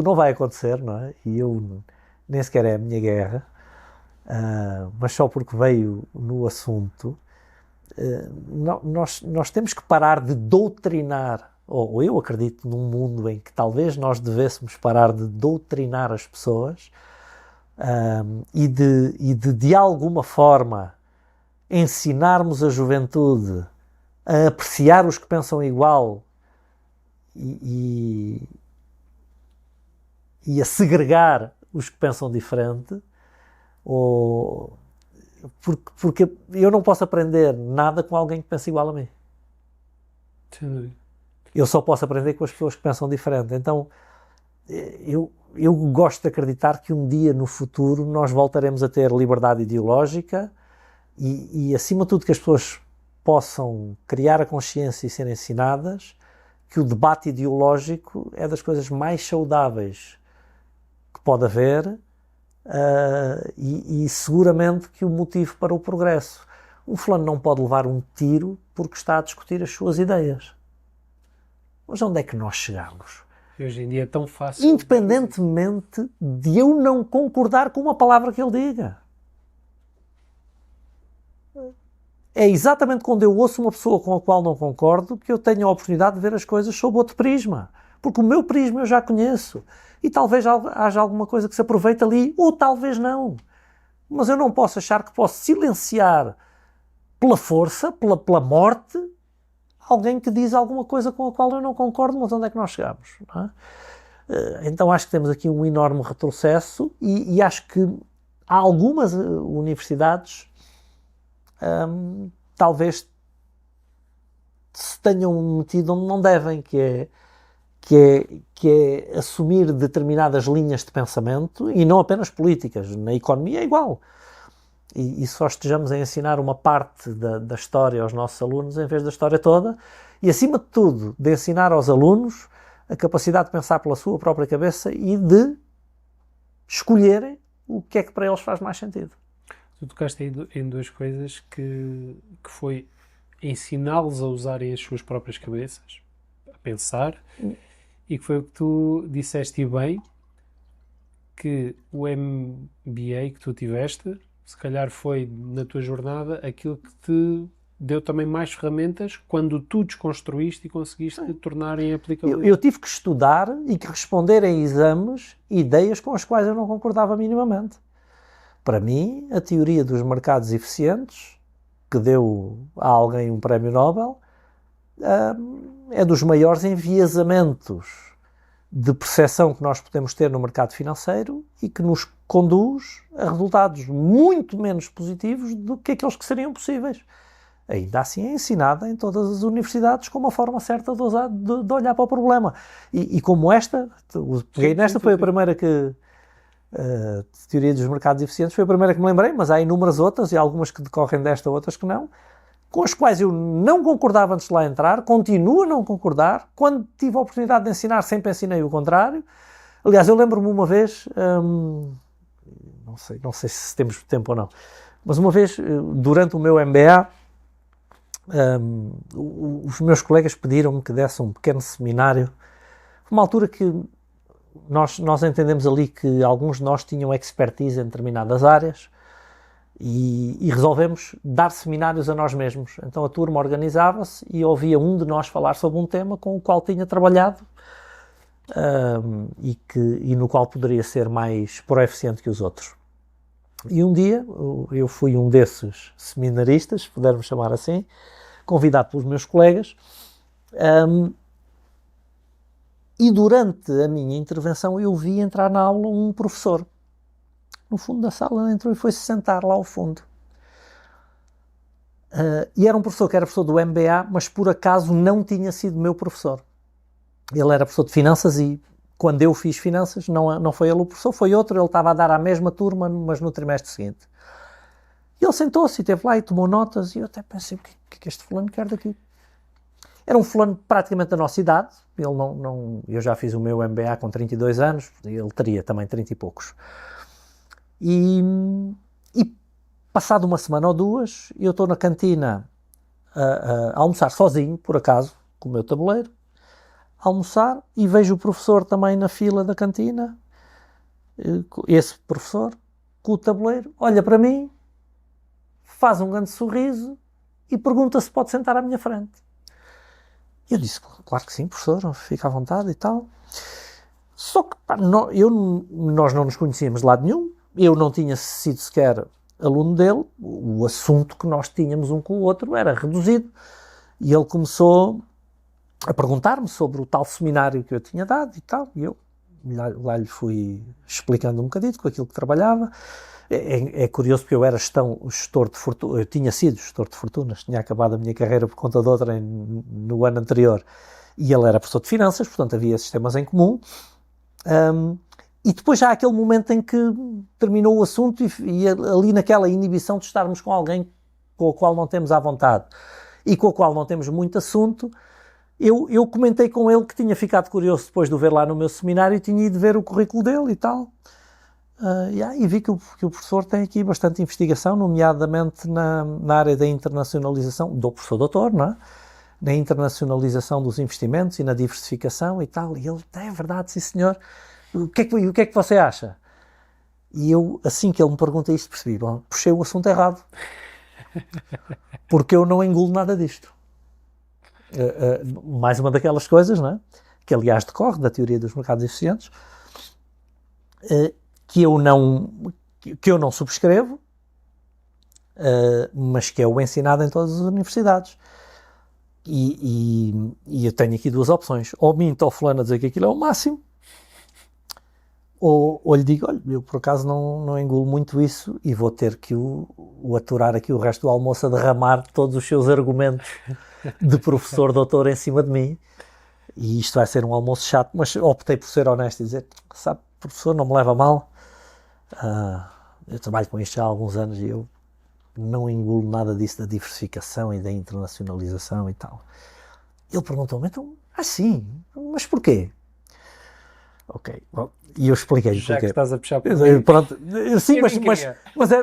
não vai acontecer, não é? E eu nem sequer é a minha guerra, mas só porque veio no assunto, nós temos que parar de doutrinar, ou eu acredito num mundo em que talvez nós devêssemos parar de doutrinar as pessoas, e de alguma forma ensinarmos a juventude a apreciar os que pensam igual e a segregar os que pensam diferente, porque eu não posso aprender nada com alguém que pensa igual a mim. Sim. Eu só posso aprender com as pessoas que pensam diferente. Então eu gosto de acreditar que um dia no futuro nós voltaremos a ter liberdade ideológica e acima de tudo que as pessoas possam criar a consciência e serem ensinadas que o debate ideológico é das coisas mais saudáveis que pode haver, e seguramente que o motivo para o progresso. Um fulano não pode levar um tiro porque está a discutir as suas ideias. Mas onde é que nós chegamos? Hoje em dia é tão fácil. Independentemente de eu não concordar com uma palavra que ele diga. É exatamente quando eu ouço uma pessoa com a qual não concordo que eu tenho a oportunidade de ver as coisas sob outro prisma. Porque o meu prisma eu já conheço. E talvez haja alguma coisa que se aproveite ali, ou talvez não. Mas eu não posso achar que posso silenciar pela força, pela morte, alguém que diz alguma coisa com a qual eu não concordo, mas onde é que nós chegamos? Não é? Então acho que temos aqui um enorme retrocesso e acho que há algumas universidades talvez se tenham metido onde não devem, que é assumir determinadas linhas de pensamento e não apenas políticas. Na economia é igual. E só estejamos a ensinar uma parte da história aos nossos alunos em vez da história toda e, acima de tudo, de ensinar aos alunos a capacidade de pensar pela sua própria cabeça e de escolherem o que é que para eles faz mais sentido. Tu tocaste aí em duas coisas que foi ensiná-los a usarem as suas próprias cabeças, a pensar, e que foi o que tu disseste bem, que o MBA que tu tiveste, se calhar foi na tua jornada aquilo que te deu também mais ferramentas quando tu desconstruíste e conseguiste tornar em aplicável. Eu tive que estudar e que responder em exames ideias com as quais eu não concordava minimamente. Para mim, a teoria dos mercados eficientes, que deu a alguém um prémio Nobel, é dos maiores enviesamentos de percepção que nós podemos ter no mercado financeiro e que nos conduz a resultados muito menos positivos do que aqueles que seriam possíveis. Ainda assim é ensinada em todas as universidades com uma forma certa de olhar para o problema. E como esta, peguei nesta, foi a primeira que... A teoria dos mercados eficientes foi a primeira que me lembrei, mas há inúmeras outras e algumas que decorrem desta, outras que não, com as quais eu não concordava antes de lá entrar, continuo a não concordar. Quando tive a oportunidade de ensinar, sempre ensinei o contrário. Aliás, eu lembro-me uma vez, não sei se temos tempo ou não, mas uma vez, durante o meu MBA, os meus colegas pediram-me que desse um pequeno seminário. Foi uma altura que nós entendemos ali que alguns de nós tinham expertise em determinadas áreas e resolvemos dar seminários a nós mesmos. Então a turma organizava-se e ouvia um de nós falar sobre um tema com o qual tinha trabalhado e no qual poderia ser mais proeficiente que os outros. E um dia eu fui um desses seminaristas, se pudermos chamar assim, convidado pelos meus colegas, e durante a minha intervenção eu vi entrar na aula um professor. No fundo da sala entrou e foi-se sentar lá ao fundo. E era um professor que era professor do MBA, mas por acaso não tinha sido meu professor. Ele era professor de finanças e quando eu fiz finanças não foi ele o professor, foi outro. Ele estava a dar à mesma turma, mas no trimestre seguinte. E ele sentou-se e esteve lá e tomou notas, e eu até pensei, o que é que este fulano quer daqui? Era um fulano praticamente da nossa idade, eu já fiz o meu MBA com 32 anos, ele teria também 30 e poucos. E passado uma semana ou duas, eu estou na cantina a almoçar sozinho, por acaso, com o meu tabuleiro, a almoçar, e vejo o professor também na fila da cantina, esse professor, com o tabuleiro, olha para mim, faz um grande sorriso e pergunta se pode sentar à minha frente. Eu disse, claro que sim, professor, fica à vontade e tal. Só que nós não nos conhecíamos de lado nenhum, eu não tinha sido sequer aluno dele, o assunto que nós tínhamos um com o outro era reduzido, e ele começou a perguntar-me sobre o tal seminário que eu tinha dado e tal, e eu lá lhe fui explicando um bocadinho com aquilo que trabalhava. É curioso porque eu era gestor de fortunas, eu tinha sido gestor de fortunas, tinha acabado a minha carreira por conta de outra no ano anterior, e ele era professor de finanças, portanto havia sistemas em comum, e depois já há aquele momento em que terminou o assunto e ali naquela inibição de estarmos com alguém com o qual não temos à vontade e com o qual não temos muito assunto, eu comentei com ele que tinha ficado curioso depois de o ver lá no meu seminário e tinha ido ver o currículo dele e tal. E vi que o professor tem aqui bastante investigação, nomeadamente na área da internacionalização, do professor doutor, não é? Na internacionalização dos investimentos e na diversificação e tal. E ele, é verdade, sim senhor, o que é que você acha? E eu, assim que ele me pergunta isto, percebi, bom, puxei o assunto errado, porque eu não engulo nada disto. Mais uma daquelas coisas, não é? Que aliás decorre da teoria dos mercados eficientes, que eu não subscrevo, mas que é o ensinado em todas as universidades. E eu tenho aqui duas opções. Ou minto ao fulano a dizer que aquilo é o máximo, ou lhe digo, olha, eu por acaso não engulo muito isso e vou ter que o aturar aqui o resto do almoço a derramar todos os seus argumentos de professor doutor em cima de mim. E isto vai ser um almoço chato, mas optei por ser honesto e dizer, sabe, professor, não me leva a mal. Eu trabalho com isto já há alguns anos e eu não engulo nada disso da diversificação e da internacionalização e tal. Ele perguntou-me, então, sim, mas porquê? Ok, bom, e eu expliquei-lhe já porquê. Que estás a puxar por mim. Pronto, sim,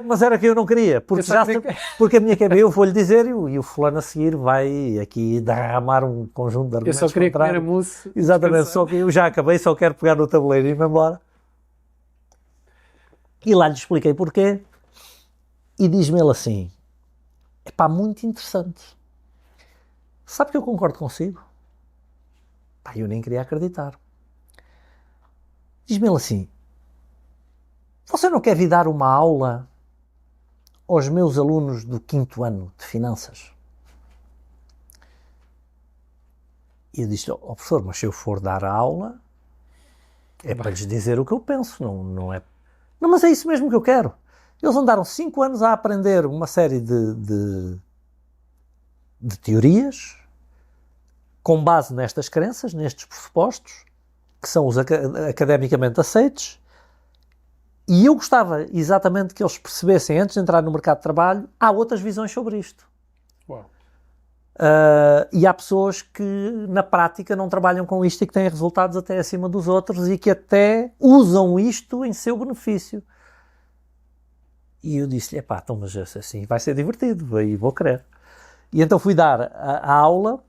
mas era que eu não queria, porque a minha quebra, eu vou-lhe dizer e o fulano a seguir vai aqui derramar um conjunto de argumentos. Eu só queria comer a mousse. Exatamente, só que eu já acabei, só quero pegar no tabuleiro e ir-me embora. E lá lhe expliquei porquê, e diz-me ele assim, epá, muito interessante. Sabe que eu concordo consigo? Pá, eu nem queria acreditar. Diz-me ele assim, você não quer vir dar uma aula aos meus alunos do 5º ano de finanças? E eu disse, professor, mas se eu for dar a aula, é para lhes dizer o que eu penso, não é... Não, mas é isso mesmo que eu quero. Eles andaram 5 anos a aprender uma série de teorias com base nestas crenças, nestes pressupostos, que são os academicamente aceitos, e eu gostava exatamente que eles percebessem, antes de entrar no mercado de trabalho, há outras visões sobre isto. Uau. E há pessoas que na prática não trabalham com isto e que têm resultados até acima dos outros e que até usam isto em seu benefício. E eu disse-lhe, então, mas assim vai ser divertido, aí vou querer. E então fui dar a aula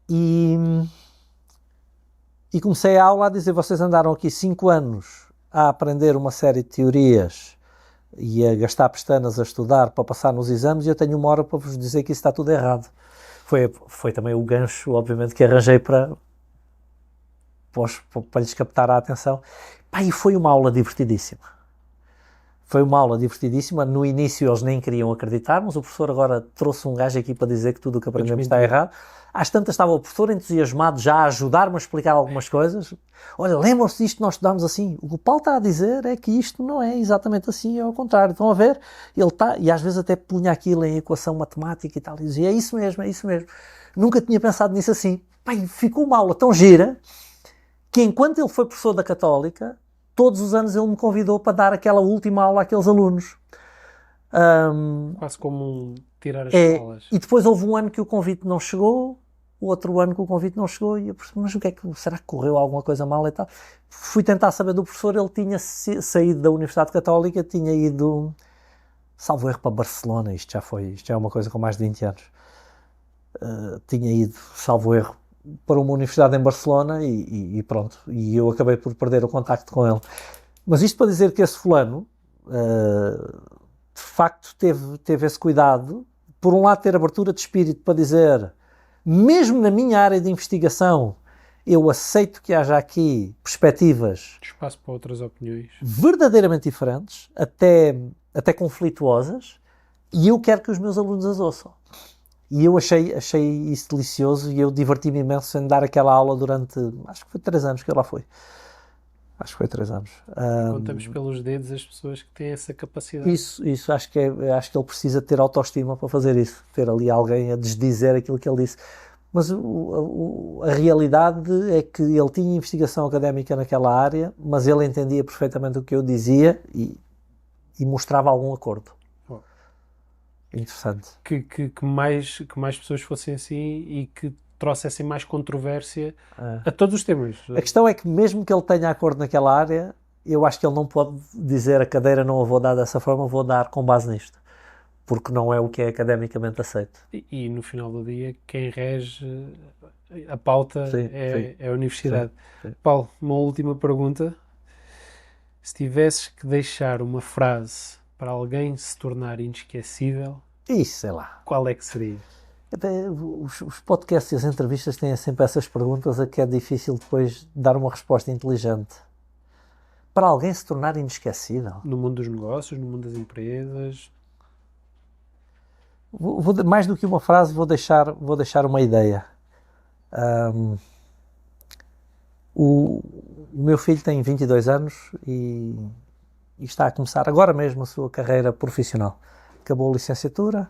e comecei a aula a dizer, vocês andaram aqui 5 anos a aprender uma série de teorias e a gastar pestanas a estudar para passar nos exames e eu tenho 1 hora para vos dizer que isso está tudo errado. Foi também o gancho, obviamente, que arranjei para lhes captar a atenção. E foi uma aula divertidíssima. No início eles nem queriam acreditar, mas o professor agora trouxe um gajo aqui para dizer que tudo o que aprendemos está errado. Às tantas estava o professor entusiasmado já a ajudar-me a explicar algumas coisas. Olha, lembram-se disto, nós estudámos assim. O que o Paulo está a dizer é que isto não é exatamente assim, é ao contrário. Estão a ver? Ele está, e às vezes até punha aquilo em equação matemática e tal, e dizia, é isso mesmo. Nunca tinha pensado nisso assim. Ficou uma aula tão gira que enquanto ele foi professor da Católica, todos os anos ele me convidou para dar aquela última aula àqueles alunos. Quase como tirar as É, falas. e depois houve um ano que o convite não chegou, o outro ano que o convite não chegou, e eu percebi, mas o que é que, será que correu alguma coisa mal e tal? Fui tentar saber do professor, ele tinha saído da Universidade Católica, tinha ido, salvo erro, para Barcelona, isto já é uma coisa com mais de 20 anos. Tinha ido, salvo erro, para uma universidade em Barcelona e pronto, e eu acabei por perder o contacto com ele. Mas isto para dizer que esse fulano, de facto, teve esse cuidado, por um lado ter abertura de espírito para dizer, mesmo na minha área de investigação, eu aceito que haja aqui perspectivas Espaço para outras opiniões. verdadeiramente diferentes, até conflituosas, e eu quero que os meus alunos as ouçam. E eu achei isso delicioso e eu diverti-me imenso em dar aquela aula durante, acho que foi 3 anos que eu lá fui. Acho que foi 3 anos. Contamos pelos dedos as pessoas que têm essa capacidade. Isso acho que ele precisa ter autoestima para fazer isso. Ter ali alguém a desdizer aquilo que ele disse. Mas a realidade é que ele tinha investigação académica naquela área, mas ele entendia perfeitamente o que eu dizia e mostrava algum acordo. Interessante. Que mais pessoas fossem assim e que trouxessem mais controvérsia a todos os temas. A questão é que mesmo que ele tenha acordo naquela área, eu acho que ele não pode dizer a cadeira não a vou dar dessa forma, vou dar com base nisto. Porque não é o que é academicamente aceito. E no final do dia, quem rege a pauta é a universidade. Sim. Paulo, uma última pergunta. Se tivesses que deixar uma frase para alguém se tornar inesquecível, Sei lá. qual é que seria? Os podcasts e as entrevistas têm sempre essas perguntas a que é difícil depois dar uma resposta inteligente. Para alguém se tornar inesquecível? No mundo dos negócios, no mundo das empresas? Mais do que uma frase, vou deixar uma ideia. O meu filho tem 22 anos e está a começar agora mesmo a sua carreira profissional. Acabou a licenciatura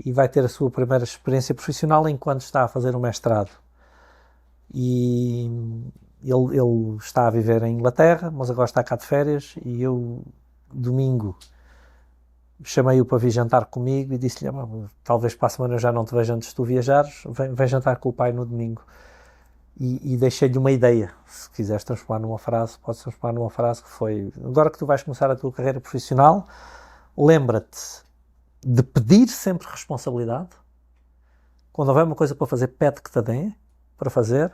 e vai ter a sua primeira experiência profissional enquanto está a fazer o mestrado. E ele está a viver em Inglaterra, mas agora está cá de férias e eu, domingo, chamei-o para vir jantar comigo e disse-lhe, talvez para a semana eu já não te veja antes de tu viajares, vem jantar com o pai no domingo. E deixei-lhe uma ideia. Se quiseres transformar numa frase, podes transformar numa frase que foi, agora que tu vais começar a tua carreira profissional, lembra-te de pedir sempre responsabilidade. Quando houver uma coisa para fazer, pede que te deem para fazer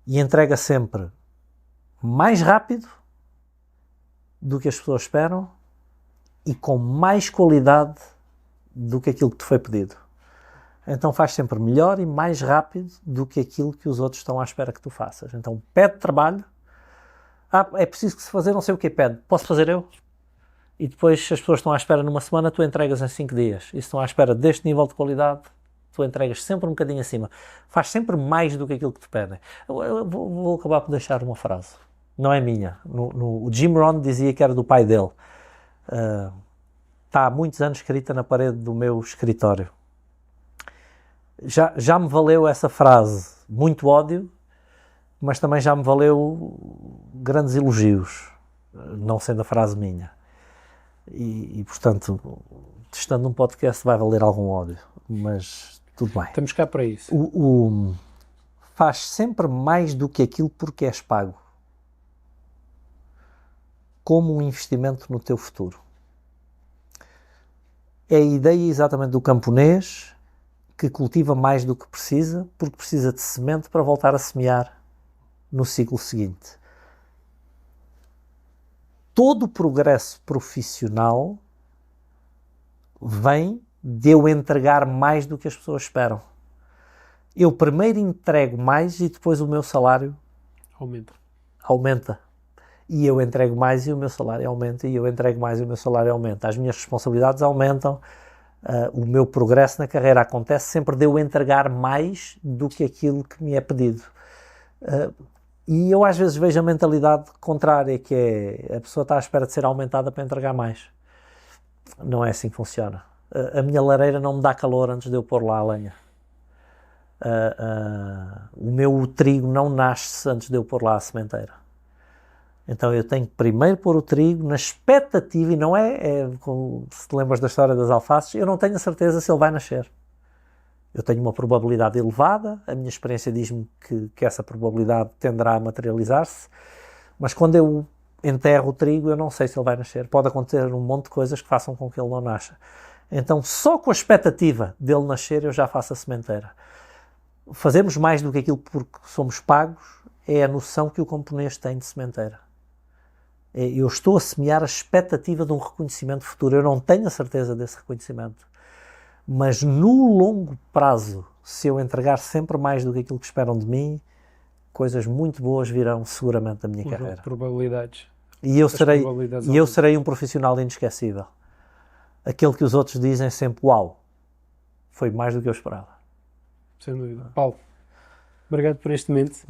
e entrega sempre mais rápido do que as pessoas esperam e com mais qualidade do que aquilo que te foi pedido. Então faz sempre melhor e mais rápido do que aquilo que os outros estão à espera que tu faças. Então pede trabalho. É preciso que se fazer não sei o que pede. Posso fazer eu? E depois, se as pessoas estão à espera numa semana, tu entregas em 5 dias. E se estão à espera deste nível de qualidade, tu entregas sempre um bocadinho acima. Faz sempre mais do que aquilo que te pedem. Eu vou acabar por deixar uma frase. Não é minha. O Jim Rohn dizia que era do pai dele. Está há muitos anos escrita na parede do meu escritório. Já me valeu essa frase muito ódio, mas também já me valeu grandes elogios, não sendo a frase minha. E portanto, estando num podcast vai valer algum ódio, mas tudo bem. Estamos cá para isso. Faz sempre mais do que aquilo porque és pago. Como um investimento no teu futuro. É a ideia exatamente do camponês que cultiva mais do que precisa, porque precisa de semente para voltar a semear no ciclo seguinte. Todo o progresso profissional vem de eu entregar mais do que as pessoas esperam. Eu primeiro entrego mais e depois o meu salário aumenta. E eu entrego mais e o meu salário aumenta, e eu entrego mais e o meu salário aumenta. As minhas responsabilidades aumentam. O meu progresso na carreira acontece sempre de eu entregar mais do que aquilo que me é pedido. E eu às vezes vejo a mentalidade contrária, que é a pessoa está à espera de ser aumentada para entregar mais. Não é assim que funciona. A minha lareira não me dá calor antes de eu pôr lá a lenha. O meu trigo não nasce antes de eu pôr lá a sementeira. Então eu tenho que primeiro pôr o trigo na expectativa, e não se te lembras da história das alfaces, eu não tenho a certeza se ele vai nascer. Eu tenho uma probabilidade elevada, a minha experiência diz-me que essa probabilidade tenderá a materializar-se, mas quando eu enterro o trigo, eu não sei se ele vai nascer. Pode acontecer um monte de coisas que façam com que ele não nasça. Então, só com a expectativa dele nascer, eu já faço a sementeira. Fazemos mais do que aquilo porque somos pagos, é a noção que o camponês tem de sementeira. Eu estou a semear a expectativa de um reconhecimento futuro. Eu não tenho a certeza desse reconhecimento. Mas no longo prazo, se eu entregar sempre mais do que aquilo que esperam de mim, coisas muito boas virão seguramente da minha carreira. Probabilidades. E eu serei um profissional inesquecível. Aquele que os outros dizem sempre, uau, foi mais do que eu esperava. Sem dúvida. Paulo, obrigado por este momento.